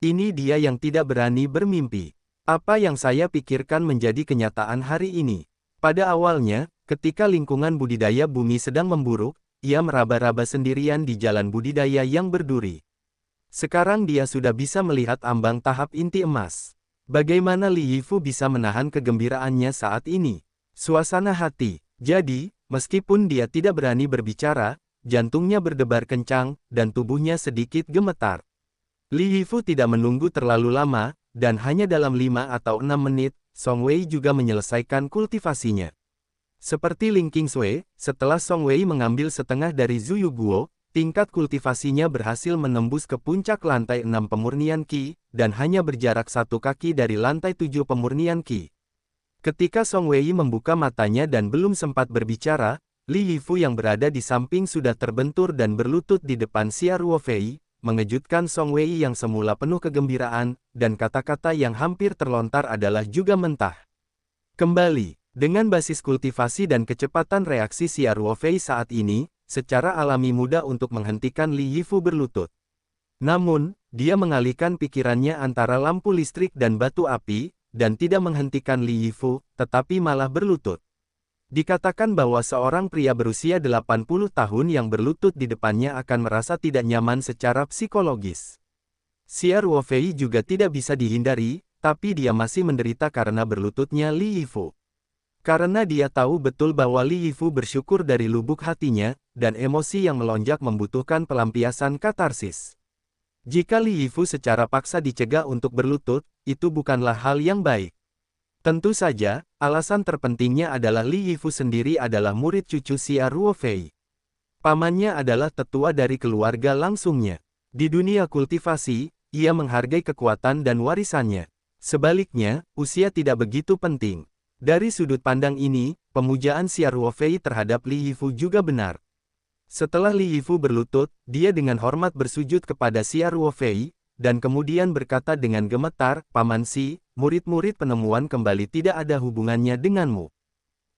Ini dia yang tidak berani bermimpi. Apa yang saya pikirkan menjadi kenyataan hari ini. Pada awalnya, ketika lingkungan budidaya bumi sedang memburuk, ia meraba-raba sendirian di jalan budidaya yang berduri. Sekarang dia sudah bisa melihat ambang tahap inti emas. Bagaimana Li Yifu bisa menahan kegembiraannya saat ini? Suasana hati. Jadi, meskipun dia tidak berani berbicara, jantungnya berdebar kencang, dan tubuhnya sedikit gemetar. Li Yifu tidak menunggu terlalu lama, dan hanya dalam 5 atau 6 menit, Song Wei juga menyelesaikan kultivasinya. Seperti Ling Qingsui, setelah Song Wei mengambil setengah dari Zuyu Guo, tingkat kultivasinya berhasil menembus ke puncak lantai 6 pemurnian Qi, dan hanya berjarak 1 kaki dari lantai 7 pemurnian Qi. Ketika Song Wei membuka matanya dan belum sempat berbicara, Li Yifu yang berada di samping sudah terbentur dan berlutut di depan Xia Ruofei, mengejutkan Song Wei yang semula penuh kegembiraan, dan kata-kata yang hampir terlontar adalah juga mentah. Kembali, dengan basis kultivasi dan kecepatan reaksi Xia Ruofei saat ini, secara alami mudah untuk menghentikan Li Yifu berlutut. Namun, dia mengalihkan pikirannya antara lampu listrik dan batu api, dan tidak menghentikan Li Yifu, tetapi malah berlutut. Dikatakan bahwa seorang pria berusia 80 tahun yang berlutut di depannya akan merasa tidak nyaman secara psikologis. Xia Ruofei juga tidak bisa dihindari, tapi dia masih menderita karena berlututnya Li Yifu. Karena dia tahu betul bahwa Li Yifu bersyukur dari lubuk hatinya, dan emosi yang melonjak membutuhkan pelampiasan katarsis. Jika Li Yifu secara paksa dicegah untuk berlutut, itu bukanlah hal yang baik. Tentu saja, alasan terpentingnya adalah Li Yifu sendiri adalah murid cucu Xia Ruofei. Pamannya adalah tetua dari keluarga langsungnya. Di dunia kultivasi, ia menghargai kekuatan dan warisannya. Sebaliknya, usia tidak begitu penting. Dari sudut pandang ini, pemujaan Xia Ruofei terhadap Li Yifu juga benar. Setelah Li Yifu berlutut, dia dengan hormat bersujud kepada Xia Ruofei, dan kemudian berkata dengan gemetar, "Paman Xi, murid-murid penemuan kembali tidak ada hubungannya denganmu.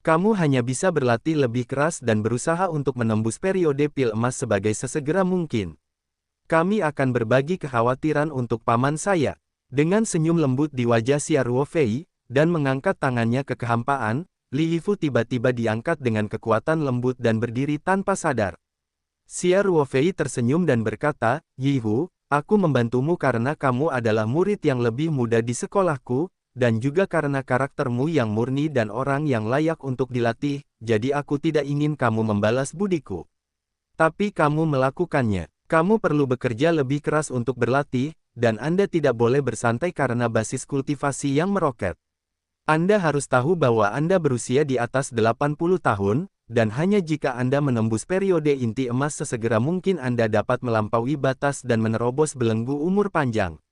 Kamu hanya bisa berlatih lebih keras dan berusaha untuk menembus periode pil emas sebagai sesegera mungkin. Kami akan berbagi kekhawatiran untuk paman saya." Dengan senyum lembut di wajah Xia Ruofei, dan mengangkat tangannya ke kehampaan, Li Yifu tiba-tiba diangkat dengan kekuatan lembut dan berdiri tanpa sadar. Xia Ruofei tersenyum dan berkata, "Yifu, aku membantumu karena kamu adalah murid yang lebih muda di sekolahku, dan juga karena karaktermu yang murni dan orang yang layak untuk dilatih, jadi aku tidak ingin kamu membalas budiku. Tapi kamu melakukannya. Kamu perlu bekerja lebih keras untuk berlatih, dan Anda tidak boleh bersantai karena basis kultivasi yang meroket. Anda harus tahu bahwa Anda berusia di atas 80 tahun, dan hanya jika Anda menembus periode inti emas sesegera mungkin Anda dapat melampaui batas dan menerobos belenggu umur panjang.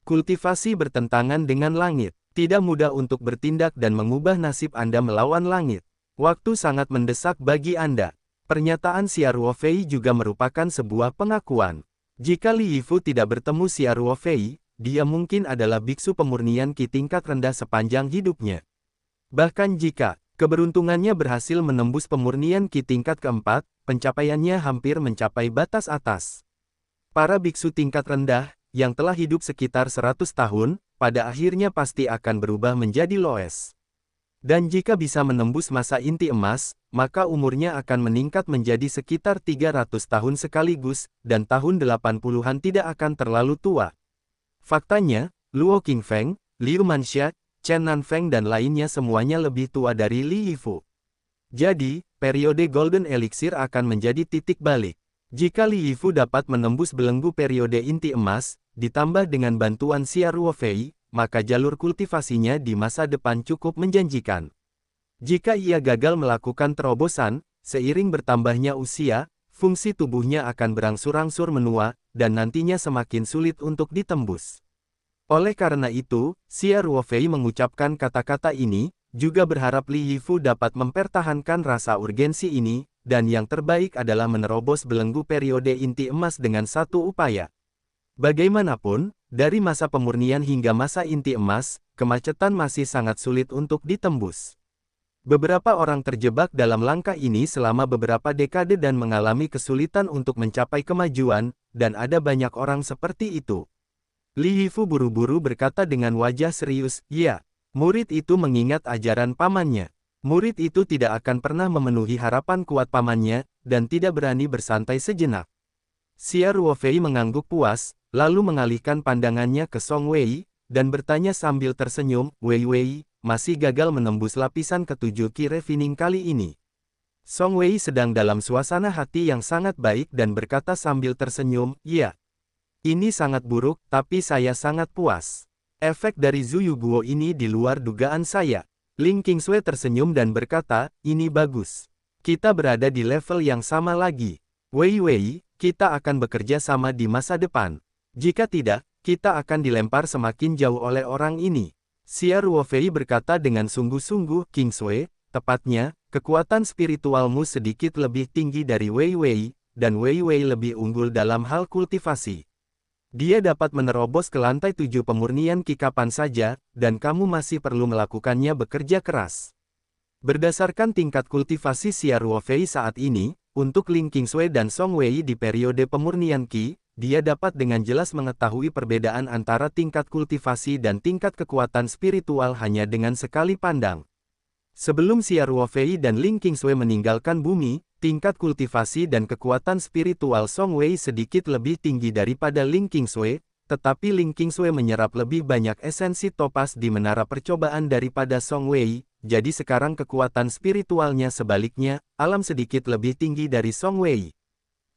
Kultivasi bertentangan dengan langit. Tidak mudah untuk bertindak dan mengubah nasib Anda melawan langit. Waktu sangat mendesak bagi Anda. Pernyataan Xia Ruofei juga merupakan sebuah pengakuan. Jika Li Yifu tidak bertemu Xia Ruofei, dia mungkin adalah biksu pemurnian Qi tingkat rendah sepanjang hidupnya. Bahkan jika keberuntungannya berhasil menembus pemurnian Qi tingkat keempat, pencapaiannya hampir mencapai batas atas. Para biksu tingkat rendah, yang telah hidup sekitar 100 tahun, pada akhirnya pasti akan berubah menjadi Loes. Dan jika bisa menembus masa inti emas, maka umurnya akan meningkat menjadi sekitar 300 tahun sekaligus, dan tahun 80-an tidak akan terlalu tua. Faktanya, Luo Qingfeng, Liu Manxia, Chen Nanfeng dan lainnya semuanya lebih tua dari Li Yifu. Jadi, periode Golden Elixir akan menjadi titik balik. Jika Li Yifu dapat menembus belenggu periode inti emas, ditambah dengan bantuan Xia Ruofei, maka jalur kultivasinya di masa depan cukup menjanjikan. Jika ia gagal melakukan terobosan, seiring bertambahnya usia, fungsi tubuhnya akan berangsur-angsur menua, dan nantinya semakin sulit untuk ditembus. Oleh karena itu, Xia Ruofei mengucapkan kata-kata ini, juga berharap Li Yifu dapat mempertahankan rasa urgensi ini, dan yang terbaik adalah menerobos belenggu periode inti emas dengan satu upaya. Bagaimanapun, dari masa pemurnian hingga masa inti emas, kemacetan masih sangat sulit untuk ditembus. Beberapa orang terjebak dalam langkah ini selama beberapa dekade dan mengalami kesulitan untuk mencapai kemajuan, dan ada banyak orang seperti itu. Li Yifu buru-buru berkata dengan wajah serius, "Ya." Murid itu mengingat ajaran pamannya. Murid itu tidak akan pernah memenuhi harapan kuat pamannya, dan tidak berani bersantai sejenak. Xia Ruofei mengangguk puas, lalu mengalihkan pandangannya ke Song Wei, dan bertanya sambil tersenyum, "Wei Wei, masih gagal menembus lapisan ketujuh Qi Refining kali ini." Song Wei sedang dalam suasana hati yang sangat baik dan berkata sambil tersenyum, "Ya. Ini sangat buruk, tapi saya sangat puas. Efek dari Zuyu Guo ini di luar dugaan saya." Ling Qingsui tersenyum dan berkata, "Ini bagus. Kita berada di level yang sama lagi. Wei Wei, kita akan bekerja sama di masa depan. Jika tidak, kita akan dilempar semakin jauh oleh orang ini." Xia Ruofei berkata dengan sungguh-sungguh, "Qingsui, tepatnya, kekuatan spiritualmu sedikit lebih tinggi dari Wei Wei, dan Wei Wei lebih unggul dalam hal kultivasi. Dia dapat menerobos ke lantai 7 pemurnian Qi kapan saja, dan kamu masih perlu melakukannya bekerja keras." Berdasarkan tingkat kultivasi Xia Ruofei saat ini, untuk Ling Qingsui dan Song Wei di periode pemurnian Qi, dia dapat dengan jelas mengetahui perbedaan antara tingkat kultivasi dan tingkat kekuatan spiritual hanya dengan sekali pandang. Sebelum Xia Ruofei dan Ling Qingsui meninggalkan bumi, tingkat kultivasi dan kekuatan spiritual Song Wei sedikit lebih tinggi daripada Ling Qingsui, tetapi Ling Qingsui menyerap lebih banyak esensi topas di menara percobaan daripada Song Wei, jadi sekarang kekuatan spiritualnya sebaliknya, alam sedikit lebih tinggi dari Song Wei.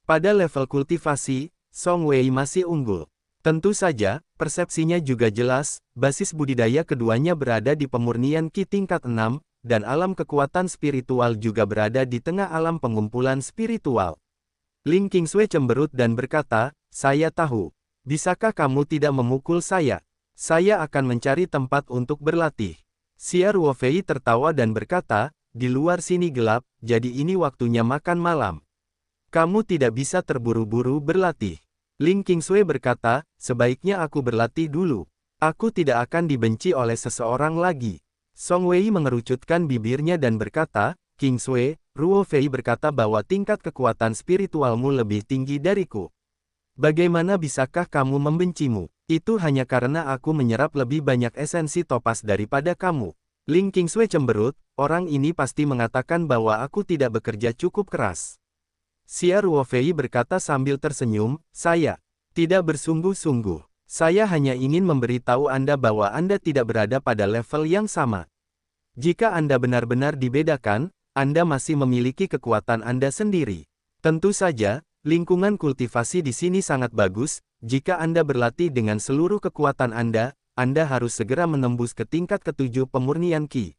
Pada level kultivasi, Song Wei masih unggul. Tentu saja, persepsinya juga jelas, basis budidaya keduanya berada di pemurnian Qi tingkat 6, dan alam kekuatan spiritual juga berada di tengah alam pengumpulan spiritual. Ling Qingsui cemberut dan berkata, "Saya tahu. Bisakah kamu tidak memukul saya? Saya akan mencari tempat untuk berlatih." Xia Ruofei tertawa dan berkata, "Di luar sini gelap, jadi ini waktunya makan malam. Kamu tidak bisa terburu-buru berlatih." Ling Qingsui berkata, "Sebaiknya aku berlatih dulu. Aku tidak akan dibenci oleh seseorang lagi." Song Wei mengerucutkan bibirnya dan berkata, "Qingsui, Ruofei berkata bahwa tingkat kekuatan spiritualmu lebih tinggi dariku. Bagaimana bisakah kamu membencimu? Itu hanya karena aku menyerap lebih banyak esensi topas daripada kamu." Ling Qingsui cemberut, "Orang ini pasti mengatakan bahwa aku tidak bekerja cukup keras." Xia Ruofei berkata sambil tersenyum, "Saya tidak bersungguh-sungguh. Saya hanya ingin memberitahu Anda bahwa Anda tidak berada pada level yang sama. Jika Anda benar-benar dibedakan, Anda masih memiliki kekuatan Anda sendiri. Tentu saja, lingkungan kultivasi di sini sangat bagus. Jika Anda berlatih dengan seluruh kekuatan Anda harus segera menembus ke tingkat ketujuh pemurnian Qi."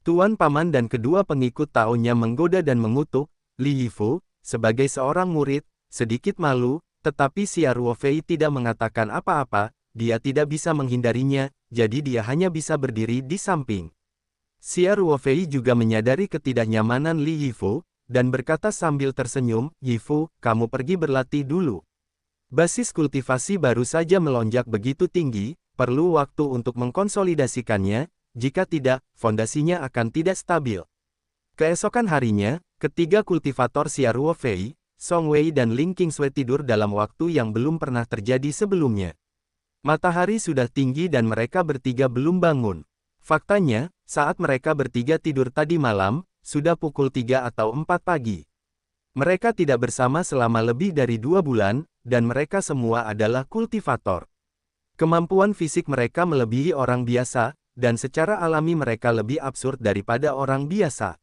Tuan Paman dan kedua pengikut Taonya menggoda dan mengutuk. Li Yifu, sebagai seorang murid, sedikit malu, tetapi Xia Ruofei tidak mengatakan apa-apa, dia tidak bisa menghindarinya, jadi dia hanya bisa berdiri di samping. Xia Ruofei juga menyadari ketidaknyamanan Li Yifu, dan berkata sambil tersenyum, "Yifu, kamu pergi berlatih dulu. Basis kultivasi baru saja melonjak begitu tinggi, perlu waktu untuk mengkonsolidasikannya, jika tidak, fondasinya akan tidak stabil." Keesokan harinya, ketiga kultivator Xia Ruofei, Song Wei dan Ling Qingsui tidur dalam waktu yang belum pernah terjadi sebelumnya. Matahari sudah tinggi dan mereka bertiga belum bangun. Faktanya, saat mereka bertiga tidur tadi malam, sudah pukul 3 atau 4 pagi. Mereka tidak bersama selama lebih dari 2 bulan, dan mereka semua adalah kultivator. Kemampuan fisik mereka melebihi orang biasa, dan secara alami mereka lebih absurd daripada orang biasa.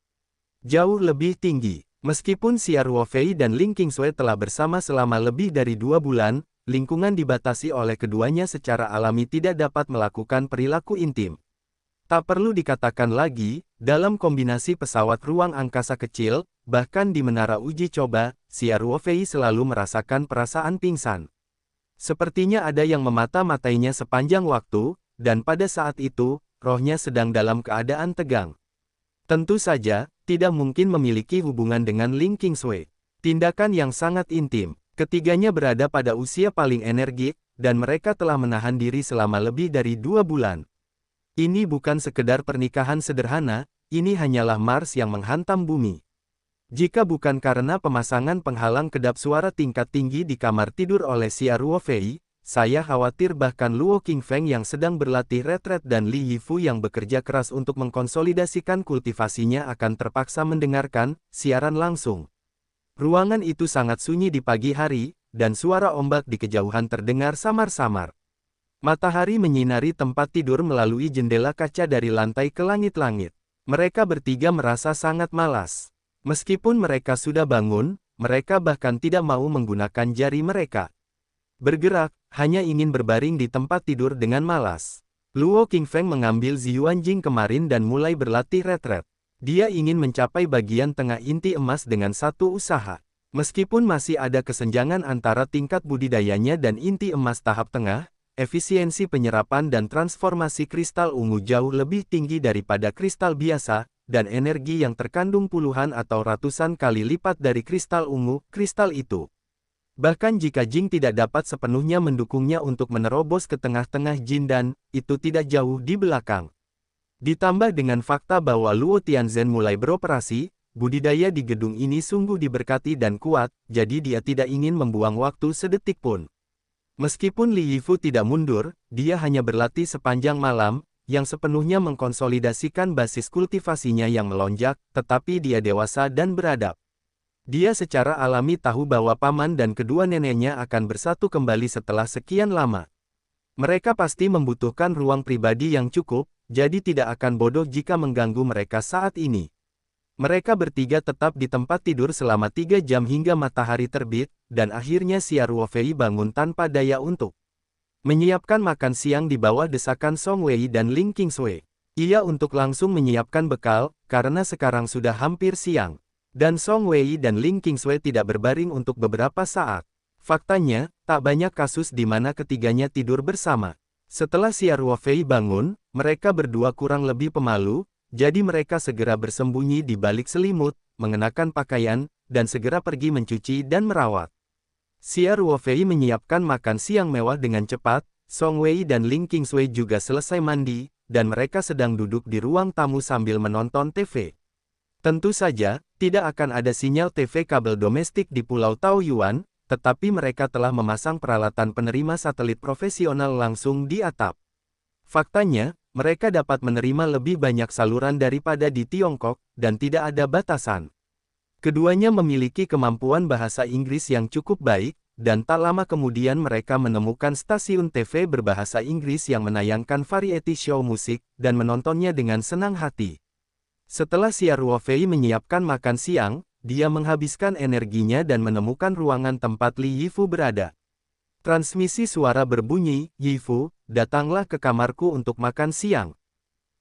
Jauh lebih tinggi. Meskipun Xia Ruofei dan Ling Qingsui telah bersama selama lebih dari 2 bulan, lingkungan dibatasi oleh keduanya secara alami tidak dapat melakukan perilaku intim. Tak perlu dikatakan lagi, dalam kombinasi pesawat ruang angkasa kecil, bahkan di menara uji coba, Xia Ruofei selalu merasakan perasaan pingsan. Sepertinya ada yang memata-matainya sepanjang waktu, dan pada saat itu, rohnya sedang dalam keadaan tegang. Tentu saja, tidak mungkin memiliki hubungan dengan Ling Qingsui. Tindakan yang sangat intim. Ketiganya berada pada usia paling energik, dan mereka telah menahan diri selama lebih dari 2 bulan. Ini bukan sekedar pernikahan sederhana, ini hanyalah Mars yang menghantam bumi. Jika bukan karena pemasangan penghalang kedap suara tingkat tinggi di kamar tidur oleh Xia Ruofei, saya khawatir bahkan Luo Qingfeng yang sedang berlatih retret dan Li Yifu yang bekerja keras untuk mengkonsolidasikan kultivasinya akan terpaksa mendengarkan siaran langsung. Ruangan itu sangat sunyi di pagi hari, dan suara ombak di kejauhan terdengar samar-samar. Matahari menyinari tempat tidur melalui jendela kaca dari lantai ke langit-langit. Mereka bertiga merasa sangat malas. Meskipun mereka sudah bangun, mereka bahkan tidak mau menggunakan jari mereka. Bergerak, hanya ingin berbaring di tempat tidur dengan malas. Luo Qingfeng mengambil Ziyuanjing kemarin dan mulai berlatih retret. Dia ingin mencapai bagian tengah inti emas dengan satu usaha. Meskipun masih ada kesenjangan antara tingkat budidayanya dan inti emas tahap tengah, efisiensi penyerapan dan transformasi kristal ungu jauh lebih tinggi daripada kristal biasa, dan energi yang terkandung puluhan atau ratusan kali lipat dari kristal ungu, kristal itu. Bahkan jika Jing tidak dapat sepenuhnya mendukungnya untuk menerobos ke tengah-tengah Jin dan, itu tidak jauh di belakang. Ditambah dengan fakta bahwa Luo Tianzhen mulai beroperasi, budidaya di gedung ini sungguh diberkati dan kuat, jadi dia tidak ingin membuang waktu sedetik pun. Meskipun Li Yifu tidak mundur, dia hanya berlatih sepanjang malam, yang sepenuhnya mengkonsolidasikan basis kultivasinya yang melonjak, tetapi dia dewasa dan beradab. Dia secara alami tahu bahwa paman dan kedua neneknya akan bersatu kembali setelah sekian lama. Mereka pasti membutuhkan ruang pribadi yang cukup, jadi tidak akan bodoh jika mengganggu mereka saat ini. Mereka bertiga tetap di tempat tidur selama 3 jam hingga matahari terbit, dan akhirnya Xia Ruofei bangun tanpa daya untuk menyiapkan makan siang di bawah desakan Song Wei dan Ling Qingsui. Ia untuk langsung menyiapkan bekal, karena sekarang sudah hampir siang. Dan Song Wei dan Ling Qingsui tidak berbaring untuk beberapa saat. Faktanya, tak banyak kasus di mana ketiganya tidur bersama. Setelah Xia Ruofei bangun, mereka berdua kurang lebih pemalu, jadi mereka segera bersembunyi di balik selimut, mengenakan pakaian, dan segera pergi mencuci dan merawat. Xia Ruofei menyiapkan makan siang mewah dengan cepat, Song Wei dan Ling Qingsui juga selesai mandi, dan mereka sedang duduk di ruang tamu sambil menonton TV. Tentu saja, tidak akan ada sinyal TV kabel domestik di Pulau Taoyuan, tetapi mereka telah memasang peralatan penerima satelit profesional langsung di atap. Faktanya, mereka dapat menerima lebih banyak saluran daripada di Tiongkok, dan tidak ada batasan. Keduanya memiliki kemampuan bahasa Inggris yang cukup baik, dan tak lama kemudian mereka menemukan stasiun TV berbahasa Inggris yang menayangkan variety show musik, dan menontonnya dengan senang hati. Setelah Xia Ruofei menyiapkan makan siang, dia menghabiskan energinya dan menemukan ruangan tempat Li Yifu berada. Transmisi suara berbunyi, "Yifu, datanglah ke kamarku untuk makan siang."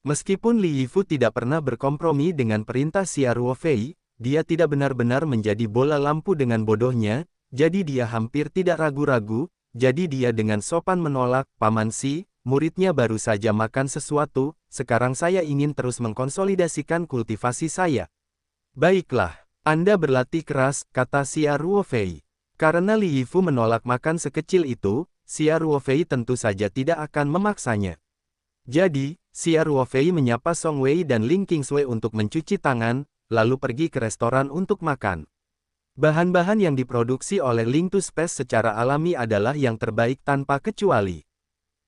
Meskipun Li Yifu tidak pernah berkompromi dengan perintah Xia Ruofei, dia tidak benar-benar menjadi bola lampu dengan bodohnya, jadi dia hampir tidak ragu-ragu, jadi dia dengan sopan menolak, "Paman Si, muridnya baru saja makan sesuatu, sekarang saya ingin terus mengkonsolidasikan kultivasi saya. Baiklah, Anda berlatih keras, kata Xia Ruofei. Karena Li Yifu menolak makan sekecil itu, Xia Ruofei tentu saja tidak akan memaksanya. Jadi, Xia Ruofei menyapa Song Wei dan Ling Qingsui untuk mencuci tangan, lalu pergi ke restoran untuk makan. Bahan-bahan yang diproduksi oleh Ling Tu Space secara alami adalah yang terbaik tanpa kecuali.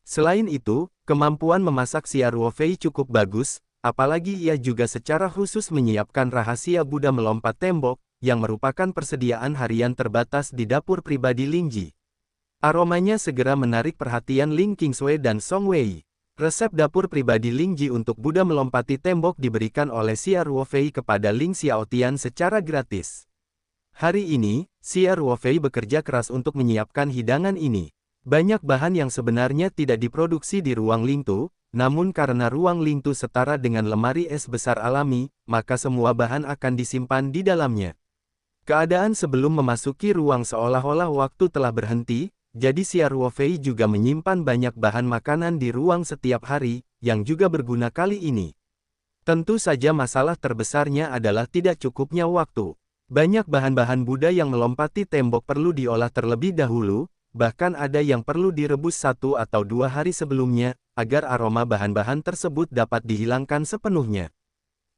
Selain itu, kemampuan memasak Xia Ruofei cukup bagus, apalagi ia juga secara khusus menyiapkan rahasia Buddha melompat tembok, yang merupakan persediaan harian terbatas di dapur pribadi Ling Ji. Aromanya segera menarik perhatian Ling Qingsui dan Song Wei. Resep dapur pribadi Ling Ji untuk Buddha melompati tembok diberikan oleh Xia Ruofei kepada Ling Xiaotian secara gratis. Hari ini, Xia Ruofei bekerja keras untuk menyiapkan hidangan ini. Banyak bahan yang sebenarnya tidak diproduksi di ruang Ling Tu, namun karena ruang Ling Tu setara dengan lemari es besar alami, maka semua bahan akan disimpan di dalamnya. Keadaan sebelum memasuki ruang seolah-olah waktu telah berhenti, jadi Xia Ruofei juga menyimpan banyak bahan makanan di ruang setiap hari, yang juga berguna kali ini. Tentu saja masalah terbesarnya adalah tidak cukupnya waktu. Banyak bahan-bahan Buddha yang melompati tembok perlu diolah terlebih dahulu, bahkan ada yang perlu direbus 1 atau 2 hari sebelumnya, agar aroma bahan-bahan tersebut dapat dihilangkan sepenuhnya.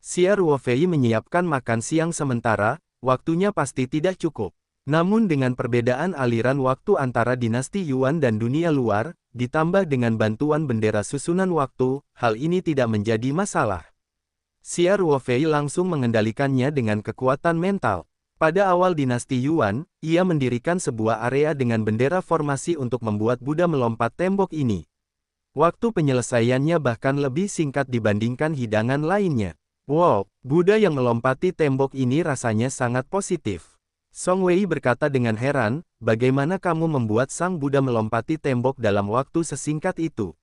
Xia Ruofei menyiapkan makan siang sementara, waktunya pasti tidak cukup. Namun dengan perbedaan aliran waktu antara dinasti Yuan dan dunia luar, ditambah dengan bantuan bendera susunan waktu, hal ini tidak menjadi masalah. Xia Ruofei langsung mengendalikannya dengan kekuatan mental. Pada awal dinasti Yuan, ia mendirikan sebuah area dengan bendera formasi untuk membuat Buddha melompat tembok ini. Waktu penyelesaiannya bahkan lebih singkat dibandingkan hidangan lainnya. Wow, Buddha yang melompati tembok ini rasanya sangat positif. Song Wei berkata dengan heran, bagaimana kamu membuat sang Buddha melompati tembok dalam waktu sesingkat itu?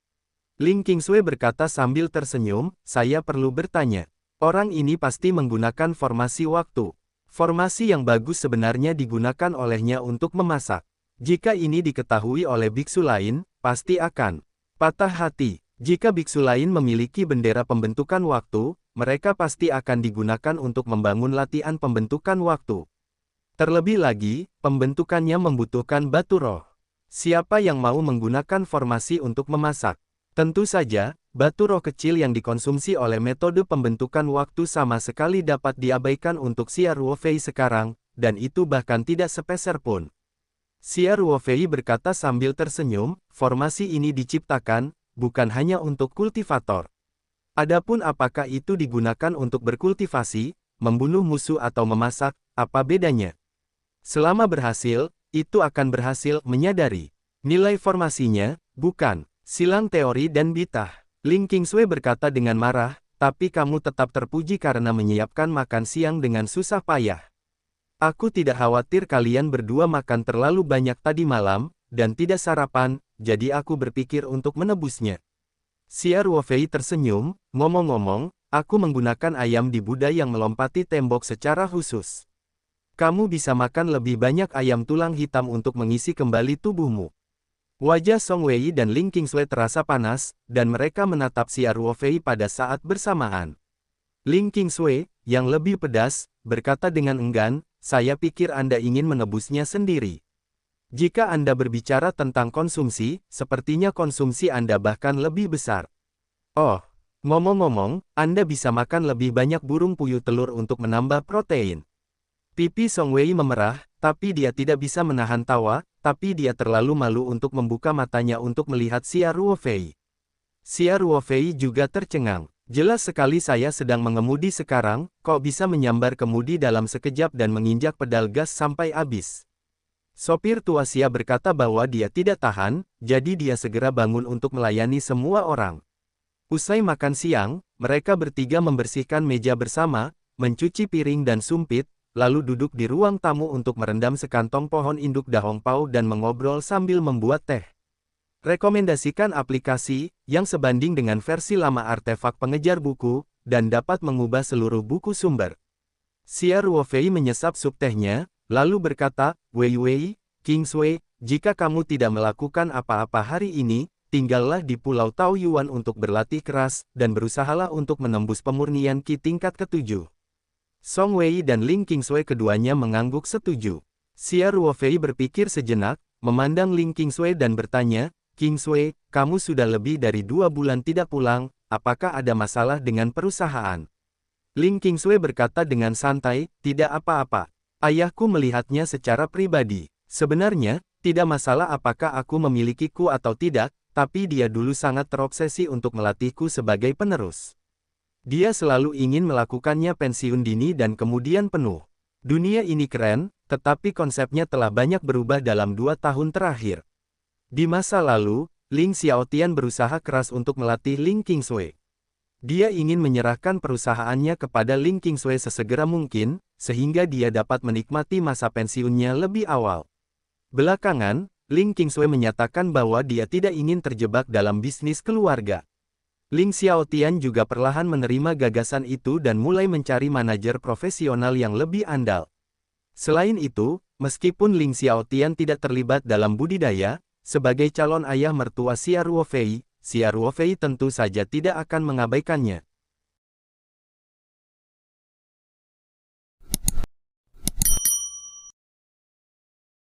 Ling Qingsui berkata sambil tersenyum, saya perlu bertanya. Orang ini pasti menggunakan formasi waktu. Formasi yang bagus sebenarnya digunakan olehnya untuk memasak. Jika ini diketahui oleh biksu lain, pasti akan patah hati. Jika biksu lain memiliki bendera pembentukan waktu, mereka pasti akan digunakan untuk membangun latihan pembentukan waktu. Terlebih lagi, pembentukannya membutuhkan batu roh. Siapa yang mau menggunakan formasi untuk memasak? Tentu saja, batu roh kecil yang dikonsumsi oleh metode pembentukan waktu sama sekali dapat diabaikan untuk Xia Ruofei sekarang, dan itu bahkan tidak sepeser pun. Xia Ruofei berkata sambil tersenyum, formasi ini diciptakan, bukan hanya untuk kultivator. Adapun apakah itu digunakan untuk berkultivasi, membunuh musuh atau memasak, apa bedanya? Selama berhasil, itu akan berhasil menyadari nilai formasinya, bukan silang teori dan bitah. Ling Qingsui berkata dengan marah, tapi kamu tetap terpuji karena menyiapkan makan siang dengan susah payah. Aku tidak khawatir kalian berdua makan terlalu banyak tadi malam, dan tidak sarapan, jadi aku berpikir untuk menebusnya. Xia Ruofei tersenyum, ngomong-ngomong, aku menggunakan ayam di Buddha yang melompati tembok secara khusus. Kamu bisa makan lebih banyak ayam tulang hitam untuk mengisi kembali tubuhmu. Wajah Song Wei dan Ling Qingsui terasa panas, dan mereka menatap Xia Ruofei pada saat bersamaan. Ling Qingsui, yang lebih pedas, berkata dengan enggan, saya pikir Anda ingin menebusnya sendiri. Jika Anda berbicara tentang konsumsi, sepertinya konsumsi Anda bahkan lebih besar. Oh, ngomong-ngomong, Anda bisa makan lebih banyak burung puyuh telur untuk menambah protein. Pipi Song Wei memerah, tapi dia tidak bisa menahan tawa, tapi dia terlalu malu untuk membuka matanya untuk melihat Xia Ruofei. Xia Ruofei juga tercengang. Jelas sekali saya sedang mengemudi sekarang, kok bisa menyambar kemudi dalam sekejap dan menginjak pedal gas sampai habis. Sopir tua Xia berkata bahwa dia tidak tahan, jadi dia segera bangun untuk melayani semua orang. Usai makan siang, mereka bertiga membersihkan meja bersama, mencuci piring dan sumpit, lalu duduk di ruang tamu untuk merendam sekantong pohon induk dahong pau dan mengobrol sambil membuat teh. Rekomendasikan aplikasi yang sebanding dengan versi lama artefak pengejar buku, dan dapat mengubah seluruh buku sumber. Xia Ruofei menyesap sup tehnya, lalu berkata, Wei Wei, Qingsui, jika kamu tidak melakukan apa-apa hari ini, tinggallah di Pulau Taoyuan untuk berlatih keras, dan berusahalah untuk menembus pemurnian Qi tingkat ke-7. Song Wei dan Ling Qingsui keduanya mengangguk setuju. Xia Ruofei berpikir sejenak, memandang Ling Qingsui dan bertanya, Qingsui, kamu sudah lebih dari 2 bulan tidak pulang, apakah ada masalah dengan perusahaan? Ling Qingsui berkata dengan santai, tidak apa-apa. Ayahku melihatnya secara pribadi. Sebenarnya, tidak masalah apakah aku memiliki ku atau tidak, tapi dia dulu sangat terobsesi untuk melatihku sebagai penerus. Dia selalu ingin melakukannya pensiun dini dan kemudian penuh. Dunia ini keren, tetapi konsepnya telah banyak berubah dalam 2 tahun terakhir. Di masa lalu, Ling Xiaotian berusaha keras untuk melatih Ling Qingsui. Dia ingin menyerahkan perusahaannya kepada Ling Qingsui sesegera mungkin, sehingga dia dapat menikmati masa pensiunnya lebih awal. Belakangan, Ling Qingsui menyatakan bahwa dia tidak ingin terjebak dalam bisnis keluarga. Ling Xiaotian juga perlahan menerima gagasan itu dan mulai mencari manajer profesional yang lebih andal. Selain itu, meskipun Ling Xiaotian tidak terlibat dalam budidaya, sebagai calon ayah mertua Xia Ruofei, Xia Ruofei tentu saja tidak akan mengabaikannya.